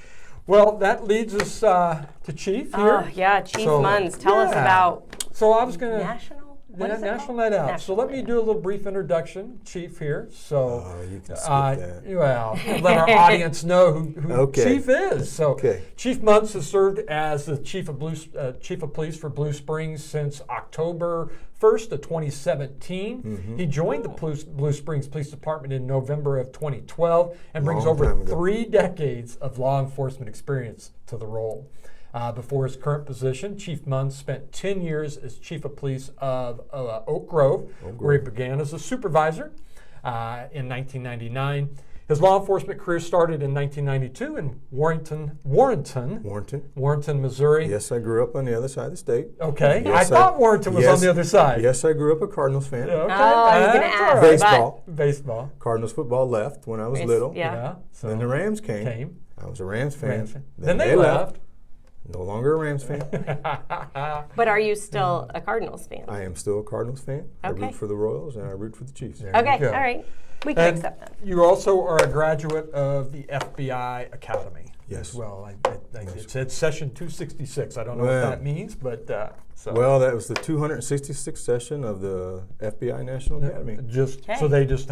well, that leads us to Chief here.
Oh yeah, Chief
So,
Munz. Tell us
yeah.
about
So I was gonna.
national. What is it
National
called?
Night Out.
National
So let me
Night
do a little brief introduction, Chief here. So,
You can skip that.
well, let our audience know who
Okay.
Chief is. So,
Okay.
Chief Munez has served as the Chief of Police for Blue Springs since October 1st of 2017.
Mm-hmm.
He joined the Blue Springs Police Department in November of 2012 and brings
Long
over
time ago.
3 decades of law enforcement experience to the role. Before his current position, Chief Munez spent 10 years as Chief of Police of Oak Grove, where he began as a supervisor in 1999. His law enforcement career started in 1992 in Warrenton, Missouri.
Yes, I grew up on the other side of the state.
Okay,
Yes,
I thought Warrenton was on the other side.
Yes, I grew up a Cardinals fan.
Okay,
I was gonna
that's
ask.
all right.
Baseball.
Baseball.
Cardinals football left when I was little.
Yeah.
So
Then the Rams came. I was a Rams fan.
Rams fan. Then they left.
No longer a Rams fan.
But are you still a Cardinals fan?
I am still a Cardinals fan. I
Okay.
root for the Royals and I root for the Chiefs.
There you
Okay,
go.
all right. We can
And
accept that.
you also are a graduate of the FBI Academy.
Yes.
As well, it said session 266. I don't know
Well.
what that means, but so.
Well, that was the 266th session of the FBI National Academy.
Just
Okay.
so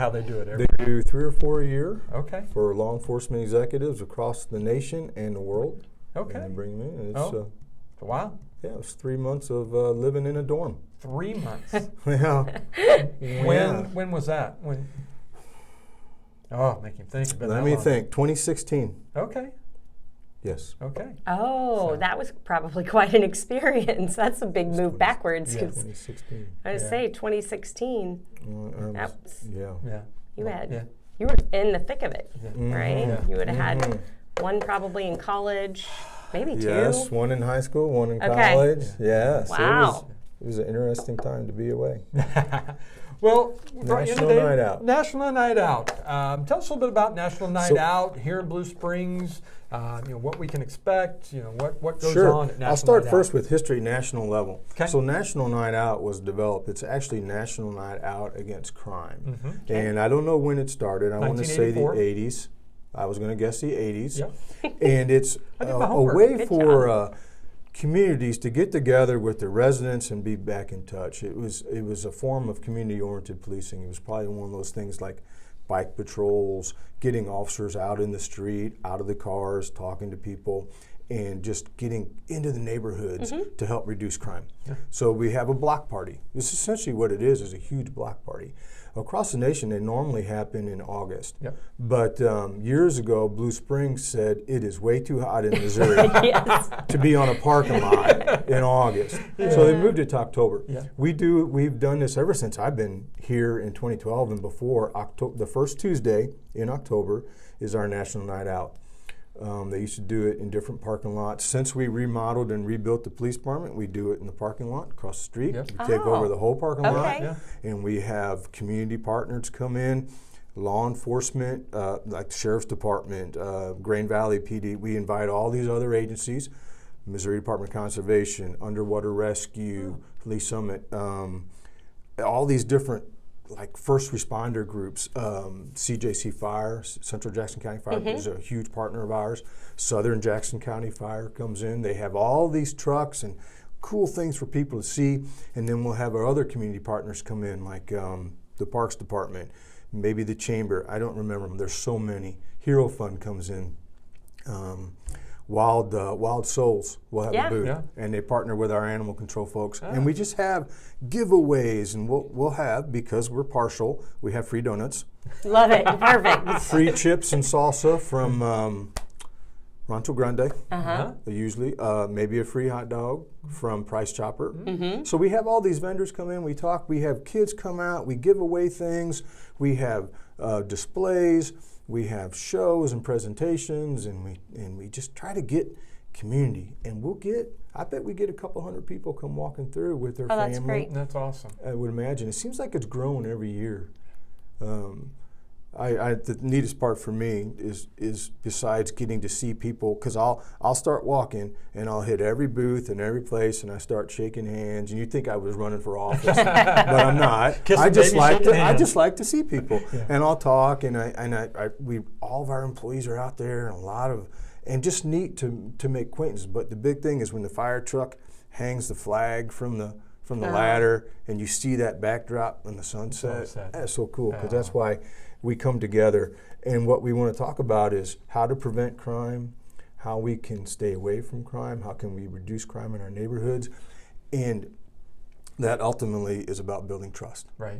how they do it.
They do 3 or 4 a year
Okay.
for law enforcement executives across the nation and the world.
Okay.
And they bring them in. And it's,
Oh. Wow.
it was 3 months of living in a dorm.
3 months.
Yeah.
When was that? When? Oh, make him think.
Let me think. 2016.
Okay.
Yes.
Okay.
Oh,
So-
that was probably quite an experience. That's a big move backwards. 'Cause
2016.
I would
Yeah.
say 2016.
Well,
That was-
yeah.
Yeah.
You had
Yeah.
you were in the thick of it,
Mhm.
right?
Yeah.
You would have had one probably in college, maybe 2.
Yes, one in high school, one in
Okay.
college. Yes.
Wow.
It was an interesting time to be away.
Well, we brought you
National
today.
Night Out.
National Night Out. Tell us a little bit about National Night
So-
Out here in Blue Springs. What we can expect. What goes
Sure.
on at National
I'll start
Night
first
Out.
with history, national level.
Okay.
So National Night Out was developed. It's actually National Night Out Against Crime. And I don't know when it started. I want to say the
1984.
80s. I was going to guess the 80s.
Yep.
And it's
I did
a
my homework.
way
Good
for communities to get together with their residents and be back in touch. It was a form of community-oriented policing. It was probably one of those things like bike patrols, getting officers out in the street, out of the cars, talking to people, and just getting into the neighborhoods to help reduce crime. So we have a block party. This is essentially what it is a huge block party. Across the nation, they normally happen in August.
Yep.
But years ago, Blue Springs said it is way too hot in Missouri
Yes.
to be on a parking lot in August. So they moved it to October.
Yeah.
We've done this ever since I've been here in 2012 and before. The first Tuesday in October is our National Night Out. They used to do it in different parking lots. Since we remodeled and rebuilt the police department, we do it in the parking lot across the street.
Yep.
We take over the whole parking lot,
Okay.
Yeah.
and we have community partners come in, law enforcement, like the Sheriff's Department, Grain Valley PD. We invite all these other agencies, Missouri Department of Conservation, Underwater Rescue, Lee Summit, all these different like first responder groups, CJC Fire, Central Jackson County Fire is a huge partner of ours. Southern Jackson County Fire comes in. They have all these trucks and cool things for people to see. And then we'll have our other community partners come in, like the Parks Department, maybe the Chamber. I don't remember them. There's so many. Hero Fund comes in. Wild Souls will have
Yeah.
a booth,
Yeah.
and they partner with our animal control folks. And we just have giveaways, and we'll have, because we're partial, we have free donuts,
Love it. Perfect.
free chips and salsa from Rancho Grande,
Uh-huh.
usually, maybe a free hot dog from Price Chopper. So we have all these vendors come in, we talk, we have kids come out, we give away things, we have displays, we have shows and presentations, and we just try to get community. And I bet we get a couple hundred people come walking through with their
Oh,
family.
that's great.
That's awesome.
I would imagine. It seems like it's grown every year. The neatest part for me is besides getting to see people, because I'll start walking and I'll hit every booth and every place and I start shaking hands, and you'd think I was running for office, but I'm not.
Kissing
I just
baby,
like
shaking
I
hands.
just like to see people,
Yeah.
and I'll talk, and we all of our employees are out there, and just neat to make acquaintances. But the big thing is when the fire truck hangs the flag from the from the ladder, and you see that backdrop in the sunset. That's so cool, because that's why we come together. And what we want to talk about is how to prevent crime, how we can stay away from crime, how can we reduce crime in our neighborhoods, and that ultimately is about building trust.
Right.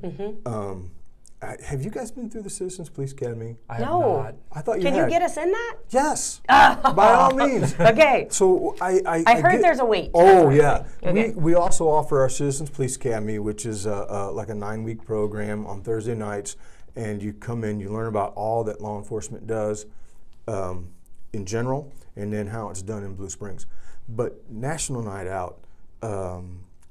Have you guys been through the Citizens Police Academy?
I have not.
I thought you
Can
had.
you get us in that?
Yes, by all means.
Okay.
So
I heard there's a wait.
Oh yeah.
Okay.
We also offer our Citizens Police Academy, which is like a 9-week program on Thursday nights, and you come in, you learn about all that law enforcement does in general, and then how it's done in Blue Springs. But National Night Out,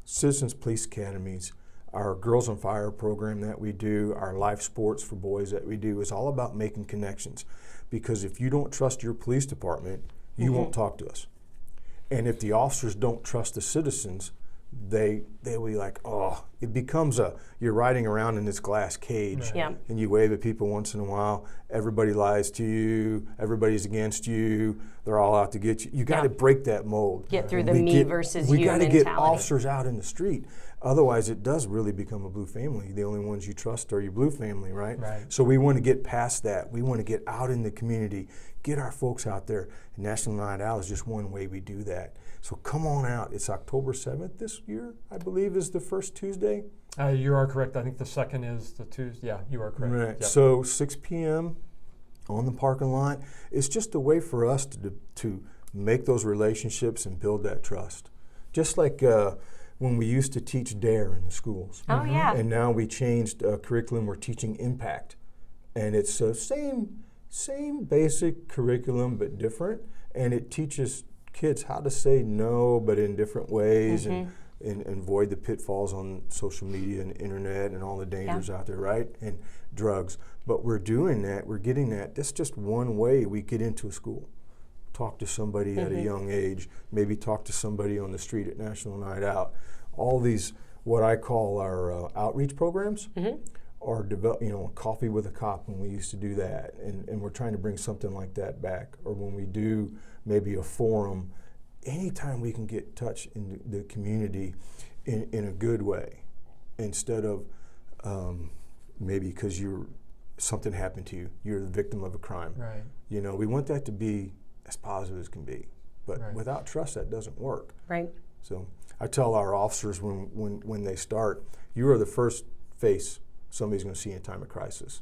Citizens Police Academies, our Girls on Fire program that we do, our life sports for boys that we do, is all about making connections. Because if you don't trust your police department, you won't talk to us. And if the officers don't trust the citizens, they'll be like, oh, it becomes you're riding around in this glass cage, and you wave at people once in a while. Everybody lies to you. Everybody's against you. They're all out to get you. You got to break that mold.
Get through the me versus you mentality.
We got to get officers out in the street. Otherwise, it does really become a blue family. The only ones you trust are your blue family, right? So we want to get past that. We want to get out in the community, get our folks out there. And National Night Out is just one way we do that. So come on out. It's October 7th this year, I believe, is the first Tuesday.
You are correct. I think the second is the Tuesday. Yeah, you are correct.
Right. Yep. So 6 p.m. on the parking lot. It's just a way for us to make those relationships and build that trust. Just like when we used to teach DARE in the schools.
Oh, yeah.
And now we changed curriculum. We're teaching impact. And it's the same basic curriculum, but different. And it teaches kids how to say no, but in different ways, and avoid the pitfalls on social media and internet and all the dangers out there, right? And drugs. But we're doing that. We're getting that. That's just one way we get into a school. Talk to somebody at a young age, maybe talk to somebody on the street at National Night Out. All these, what I call our outreach programs, or Coffee with a Cop, when we used to do that, and we're trying to bring something like that back. Or when we do maybe a forum, anytime we can get touch in the community in a good way, instead of maybe because something happened to you, you're the victim of a crime.
Right.
We want that to be as positive as can be, but without trust, that doesn't work.
Right.
So I tell our officers when they start, you are the first face somebody's going to see in a time of crisis.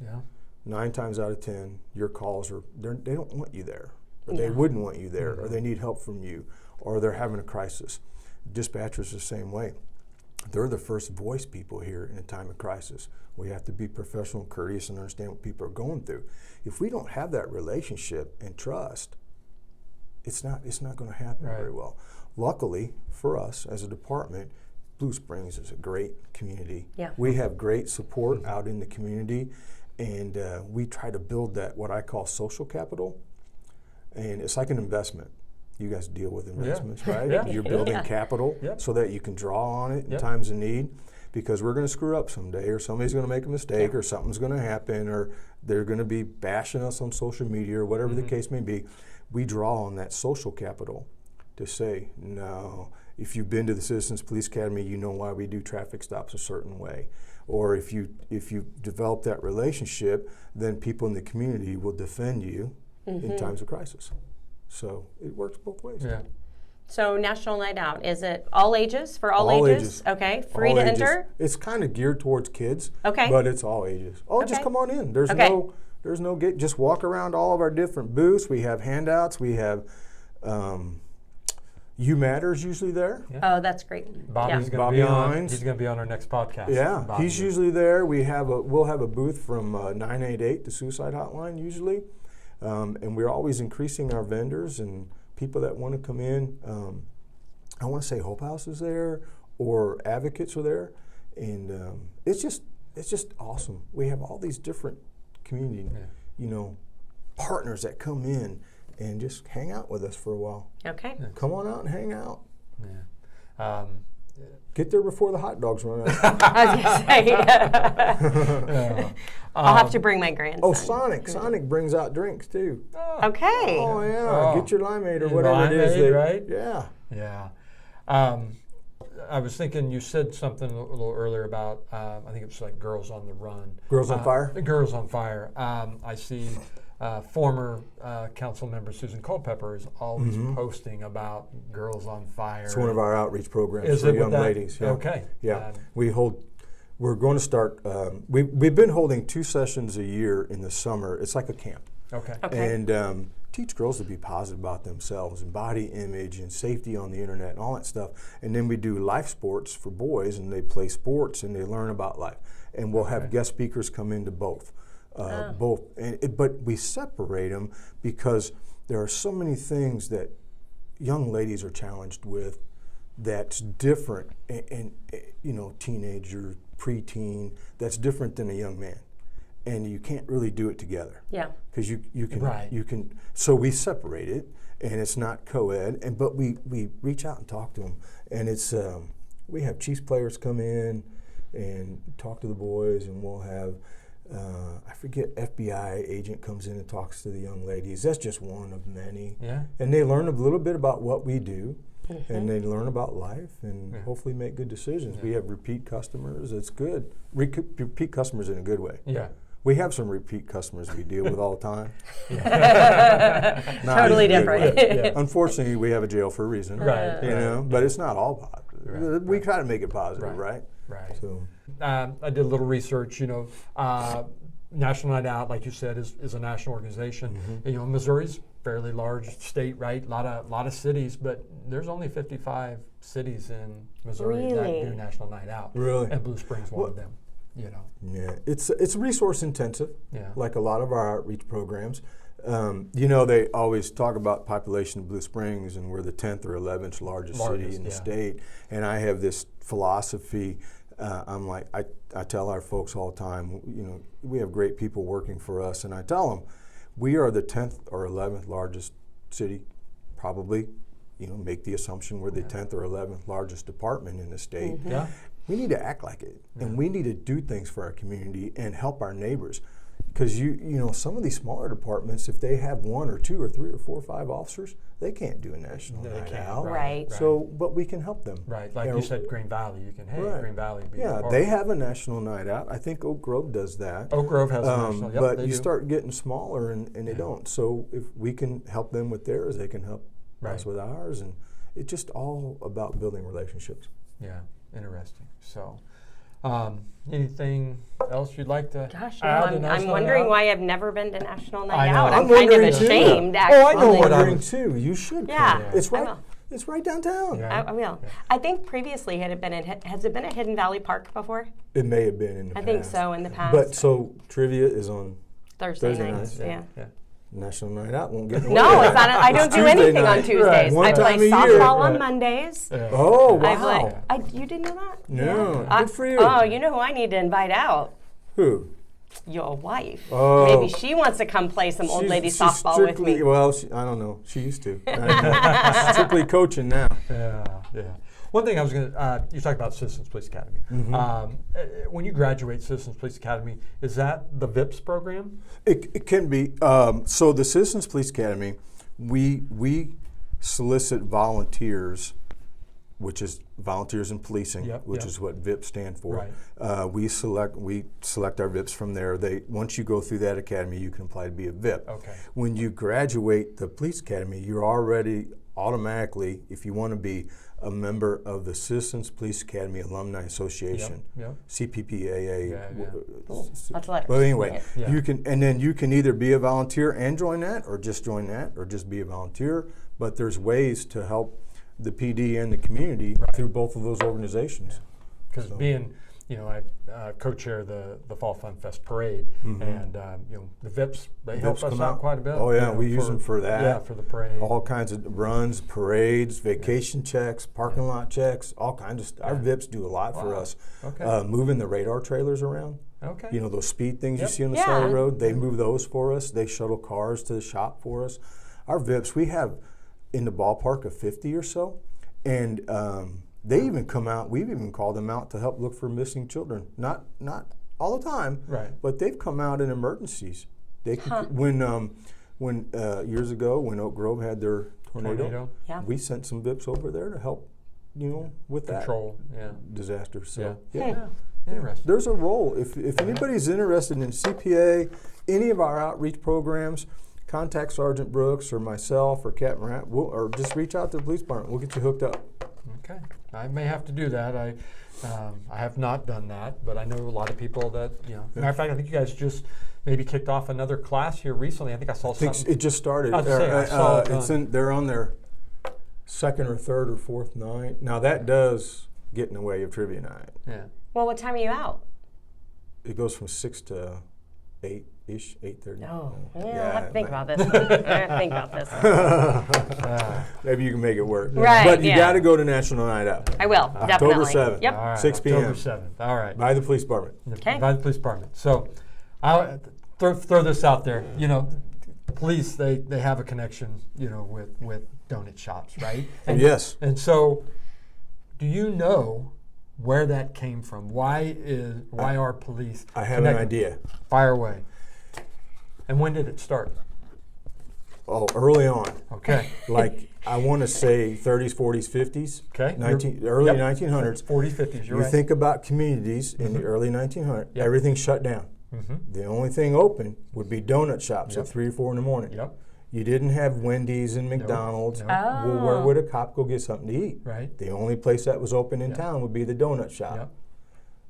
9 times out of 10, your calls they don't want you there, or they wouldn't want you there, or they need help from you, or they're having a crisis. Dispatchers the same way. They're the first voice people here in a time of crisis. We have to be professional, courteous, and understand what people are going through. If we don't have that relationship and trust, it's not going to happen very well. Luckily for us as a department, Blue Springs is a great community. We have great support out in the community, and we try to build that, what I call social capital, and it's like an investment. You guys deal with investments, right? You're building capital so that you can draw on it in times of need, because we're going to screw up someday, or somebody's going to make a mistake, or something's going to happen, or they're going to be bashing us on social media, or whatever the case may be. We draw on that social capital to say, no, if you've been to the Citizens Police Academy, you know why we do traffic stops a certain way. Or if you develop that relationship, then people in the community will defend you in times of crisis. So it works both ways.
Yeah.
So National Night Out, is it all ages, for all ages? Okay, free to enter?
It's kind of geared towards kids,
okay,
but it's all ages. Oh, just come on in. There's no gate. Just walk around all of our different booths. We have handouts. We have You Matter's usually there.
Oh, that's great.
Bobby's going to be on. He's going to be on our next podcast.
Yeah, he's usually there. We'll have a booth from 988, the suicide hotline, usually. And we're always increasing our vendors and people that want to come in. I want to say Hope House is there, or advocates are there, and it's just awesome. We have all these different community, partners that come in and just hang out with us for a while.
Okay.
Come on out and hang out.
Yeah.
Get there before the hot dogs run out.
I was going to say. I'll have to bring my grandson.
Oh, Sonic. Sonic brings out drinks, too.
Okay.
Oh, yeah. Get your limeade or whatever it is.
Right?
Yeah.
Yeah. I was thinking you said something a little earlier about I think it was like Girls on the Run.
Girls on Fire?
Girls on Fire. I see former council member Susan Culpepper is always posting about Girls on Fire.
It's one of our outreach programs
Is
for
it with
young
that?
ladies. Yeah.
Okay.
Yeah, we're going to start, we've been holding 2 sessions a year in the summer. It's like a camp.
Okay.
And teach girls to be positive about themselves and body image and safety on the internet and all that stuff. And then we do life sports for boys, and they play sports and they learn about life. And we'll have guest speakers come into both. But we separate them because there are so many things that young ladies are challenged with that's different, and teenager, preteen, that's different than a young man. And you can't really do it together.
Yeah.
Because you can. So we separate it, and it's not co-ed. But we reach out and talk to them, and it's we have Chiefs players come in and talk to the boys, and we'll have I forget, FBI agent comes in and talks to the young ladies. That's just one of many.
Yeah.
And they learn a little bit about what we do, and they learn about life, and hopefully make good decisions. We have repeat customers. It's good. Repeat customers in a good way.
Yeah.
We have some repeat customers we deal with all the time.
Totally different.
Unfortunately, we have a jail for a reason.
Right.
But it's not all positive. We try to make it positive, right?
Right.
So,
I did a little research. National Night Out, like you said, is a national organization. And, Missouri's fairly large state, right? A lot of cities, but there's only 55 cities in Missouri that do National Night Out.
Really?
And Blue Spring's one of them.
Yeah, it's resource intensive, like a lot of our outreach programs. They always talk about population of Blue Springs, and we're the 10th or 11th largest city in the state. And I have this philosophy. I'm like, I tell our folks all the time, we have great people working for us, and I tell them, we are the 10th or 11th largest city, probably. Make the assumption we're the 10th or 11th largest department in the state.
Yeah.
We need to act like it, and we need to do things for our community and help our neighbors. Because some of these smaller departments, if they have 1 or 2 or 3 or 4 or 5 officers, they can't do a national night out.
Right.
So, but we can help them.
Right. Like you said, Green Valley, you can. Green Valley.
They have a national night out. I think Oak Grove does that.
Oak Grove has a national. Yep,
but you start getting smaller, and they don't. So if we can help them with theirs, they can help us with ours, and it's just all about building relationships.
Yeah. Interesting. So, anything else you'd like to
Gosh,
add?
I'm wondering why I've never been to National Night
I know.
Out.
I'm
I'm kind of
wondering too.
ashamed, actually.
Oh, I know what I'm too. You should come. It's right.
I will.
It's right downtown.
Yeah.
I will. I think previously has it been at Hidden Valley Park before?
It may have been in the past.
I think so in the past.
But so trivia is on
Thursday
nights.
Yeah.
National Night Out. Won't get
No, it's not. I don't do anything
night.
on Tuesdays.
One
I play
time a year.
softball on Mondays.
Oh, wow.
You didn't know that?
No,
Yeah.
good for you.
Oh, you know who I need to invite out?
Who?
Your wife.
Oh.
Maybe she wants to come play some old lady softball with me.
Well, I don't know. She used to. She's strictly coaching now.
Yeah. One thing I was going to, you talked about Citizens Police Academy. When you graduate Citizens Police Academy, is that the VIPS program?
It can be. So the Citizens Police Academy, we solicit volunteers, which is volunteers in policing, which is what VIPS stand for.
Right.
We select our VIPs from there. Once you go through that academy, you can apply to be a VIP.
Okay.
When you graduate the police academy, you're already automatically, if you want to be, a member of the Citizens Police Academy Alumni Association, CPPAA.
Cool. Lots of letters.
But anyway,
Yeah.
you can either be a volunteer and join that, or just join that, or just be a volunteer. But there's ways to help the PD and the community through both of those organizations.
Because being, I co-chair the Fall Fun Fest parade, and the VIPs they help us out quite a bit.
Oh yeah, we use them for that.
Yeah, for the parade.
All kinds of runs, parades, vacation checks, parking lot checks, all kinds of stuff. Our VIPs do a lot for us.
Okay.
Moving the radar trailers around.
Okay.
Those speed things you see on the side of the road. They move those for us. They shuttle cars to the shop for us. Our VIPs, we have in the ballpark of 50 or so, and they even come out. We've even called them out to help look for missing children. Not all the time, but they've come out in emergencies. They when years ago when Oak Grove had their tornado, we sent some VIPs over there to help with
Control. Yeah.
that disaster. So
Yeah. Interesting.
there's a role. If anybody's interested in CPA, any of our outreach programs, contact Sergeant Brooks or myself or Captain Rat, or just reach out to the police department. We'll get you hooked up.
Okay. I may have to do that. I have not done that, but I know a lot of people that, Matter of fact, I think you guys just maybe kicked off another class here recently. I think I saw something.
It just started.
I saw it
They're on their second or third or fourth night. Now that does get in the way of trivia night.
Yeah.
Well, what time are you out?
It goes from 6 to 8-ish, 8:30.
Oh, I have to think about this one. I have to think about this one.
Maybe you can make it work.
Right,
But you
yeah.
got to go to National Night Out.
I will,
October
definitely.
7th.
Yep.
All right.
6 p.m.
October 7th. All right.
By the police department.
Okay.
By the police department. So I'll throw this out there. Police, they have a connection, with donut shops, right? And,
Yes.
And so do you know where that came from? Why are police
I have
connected?
an idea.
Fire away. And when did it start?
Oh, early on.
Okay.
Like, I want to say 30s, 40s, 50s.
Okay.
Early
Yep.
1900s.
40s, 50s, you're
You
right.
think about communities in the early 1900s,
Yep.
everything shut down. The only thing open would be donut shops
Yep.
at 3 or 4 in the morning.
Yep.
You didn't have Wendy's and McDonald's.
No.
Well, where would a cop go get something to eat?
Right.
The only place that was open in
Yep.
town would be the donut shop.
Yep.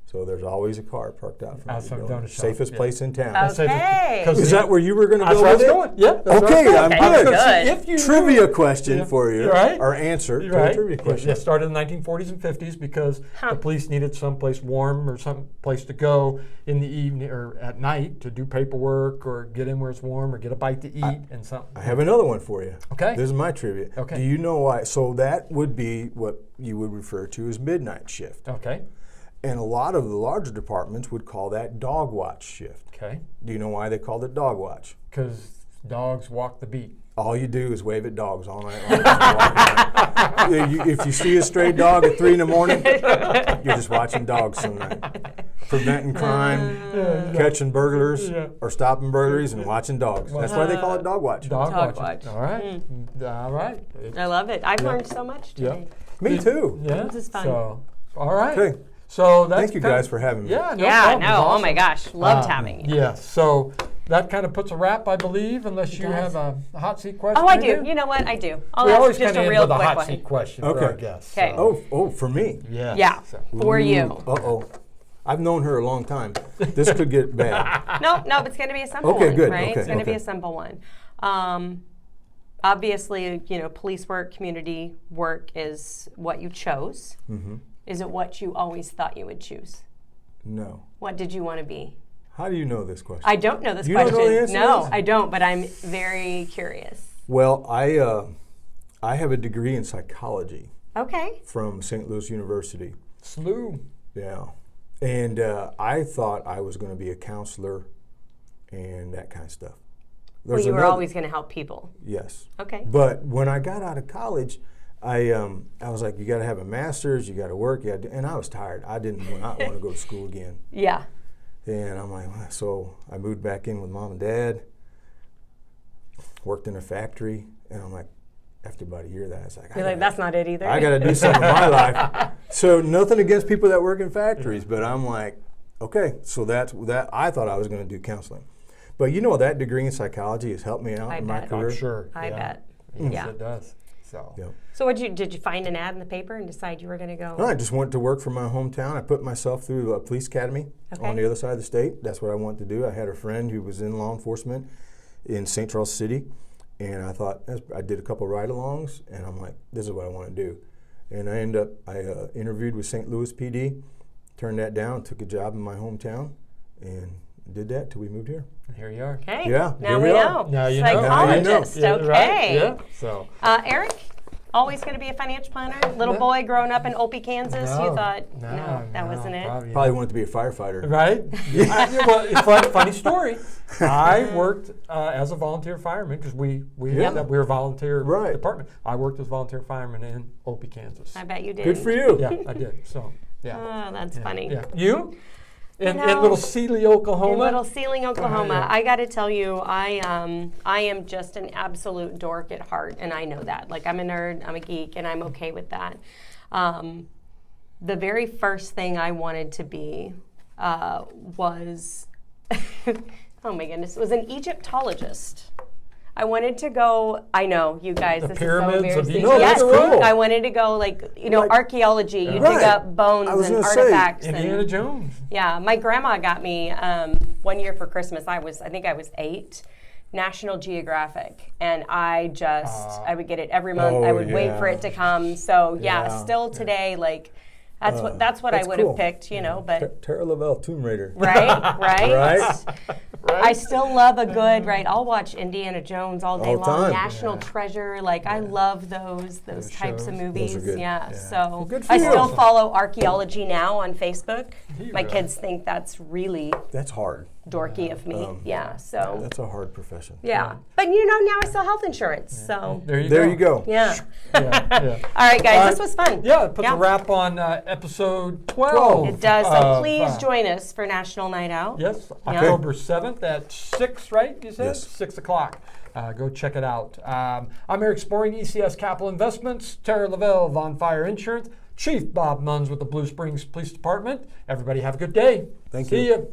So there's always a car parked out front
Outside
of the
donut
donut
shop,
Safest
yeah.
place in town.
Okay.
Is that where you were going to
That's
go
where I
with
was
it?
going. Yeah. that's
Okay,
where I was
I'm
going.
good.
Good.
If you
Trivia
knew-
question
Yeah.
for you,
You're right.
or answer
You're
to a
right.
trivia question.
It started in the 1940s and 50s because the police needed someplace warm or some place to go in the evening or at night to do paperwork or get in where it's warm or get a bite to eat and something.
I have another one for you.
Okay.
This is my trivia.
Okay.
Do you know why? So that would be what you would refer to as midnight shift.
Okay.
And a lot of the larger departments would call that dog watch shift.
Okay.
Do you know why they called it dog watch?
Because dogs walk the beat.
All you do is wave at dogs all night long. If you see a stray dog at 3 in the morning, you're just watching dogs some night. Preventing crime, catching burglars, or stopping burglaries and watching dogs. That's why they call it dog watch.
Dog
Dog
watch.
watch.
All right. All right.
I love it. I've learned so much today.
Me too.
Yeah.
This is fun.
So, all right.
Okay.
So that's
Thank you
kind
guys
of-
for having me.
Yeah. No
Yeah,
problem.
no,
It's
oh
awesome.
my gosh, loved having you.
Yes. So that kind of puts a wrap, I believe, unless you
does.
have a hot seat question.
Oh, I
you
do. You know what? I do. I'll
We
ask
always
just
kind of
a
end
real
with a
quick
hot
one.
seat question
Okay.
for our guests.
Okay.
So.
Oh, for me.
Yes.
Yeah,
So-
for you.
Uh-oh. I've known her a long time. This could get bad.
No, it's going to be a simple
Okay,
one,
good.
right?
Okay,
It's going to be
okay.
a simple one. Obviously, police work, community work is what you chose.
Mm-hmm.
Is it what you always thought you would choose?
No.
What did you want to be?
How do you know this question?
I don't know this
You don't
question.
know the answer to
No,
this?
I don't, but I'm very curious.
Well, I have a degree in psychology
Okay.
from St. Louis University.
Slew.
Yeah. And I thought I was going to be a counselor and that kind of stuff.
Well,
There's
you were
another-
always going to help people.
Yes.
Okay.
But when I got out of college, I was like, you got to have a master's, you got to work, and I was tired. I did not want to go to school again.
Yeah.
And I'm like, so I moved back in with mom and dad, worked in a factory, and I'm like, after about a year of that, I was like,
You're like, that's not it either.
I got to do something in my life. So nothing against people that work in factories, but I'm like, okay, so that I thought I was going to do counseling. But that degree in psychology has helped me out
I
in my
bet.
career.
I'm sure.
I
yeah.
bet.
Yes,
Yeah.
it does. So.
Yeah.
So did you find an ad in the paper and decide you were going to go?
No, I just went to work for my hometown. I put myself through a police academy on the other side of the state. That's what I wanted to do. I had a friend who was in law enforcement in St. Charles City, and I thought, I did a couple ride-alongs, and I'm like, this is what I want to do. And I interviewed with St. Louis PD, turned that down, took a job in my hometown, and did that till we moved here.
And here you are.
Okay.
Yeah,
Now
here
we
we
know.
are.
Now you know.
Psychologist.
Yeah,
Okay.
right, yeah. So.
Eric, always going to be a financial planner. Little boy growing up in Opie, Kansas. You thought that wasn't it.
Probably wanted to be a firefighter.
Right? Well, it's funny story. I worked as a volunteer fireman because we were a volunteer department. I worked as a volunteer fireman in Opie, Kansas.
I bet you did.
Good for you.
Yeah, I did. So, yeah.
Oh, that's funny.
Yeah. You? In
know,
little Sealy, Oklahoma?
In Little Sealing, Oklahoma.
yeah.
I got to tell you, I am just an absolute dork at heart, and I know that. Like, I'm a nerd, I'm a geek, and I'm okay with that. The very first thing I wanted to be was, oh my goodness, was an Egyptologist. I wanted to go, I know, you guys,
The
this
pyramids
is so
of
embarrassing.
Egypt. No,
Yes,
that's cool.
I wanted to go, archaeology. You dig
Right.
up bones
I was
and
gonna say,
artifacts.
Indiana
and,
Jones.
yeah, my grandma got me one year for Christmas. I think I was 8. National Geographic, and I would get it every month.
Oh,
I would wait for
yeah.
it to come. So yeah,
Yeah.
still today, that's what I would
cool.
have picked, but
Tara Lavelle, Tomb Raider.
right.
Right?
I still love a good, I'll watch Indiana Jones all day
All the
long.
time.
National Treasure, I love those types
shows.
of movies.
Those are good.
Yeah.
Yeah.
So
Well, good for
I
you.
still follow archaeology now on Facebook. My
Yeah.
kids think that's really
That's hard.
dorky of me. Yeah. So
That's a hard profession.
yeah. But now I sell health insurance. So
There you
There
go.
you go.
yeah.
Yeah.
All right, guys,
All
this
right.
was fun.
Yeah, it puts a wrap on episode 12.
It does. So
of,
please join us for National Night Out.
Yes,
Yeah.
October 7th at 6, right? You said?
Yes.
6 o'clock. Go check it out. I'm Eric Sporing, ECS Capital Investments, Tara Lavelle, Von Fire Insurance, Chief Bob Munz with the Blue Springs Police Department. Everybody have a good day.
Thank
See
you.
you.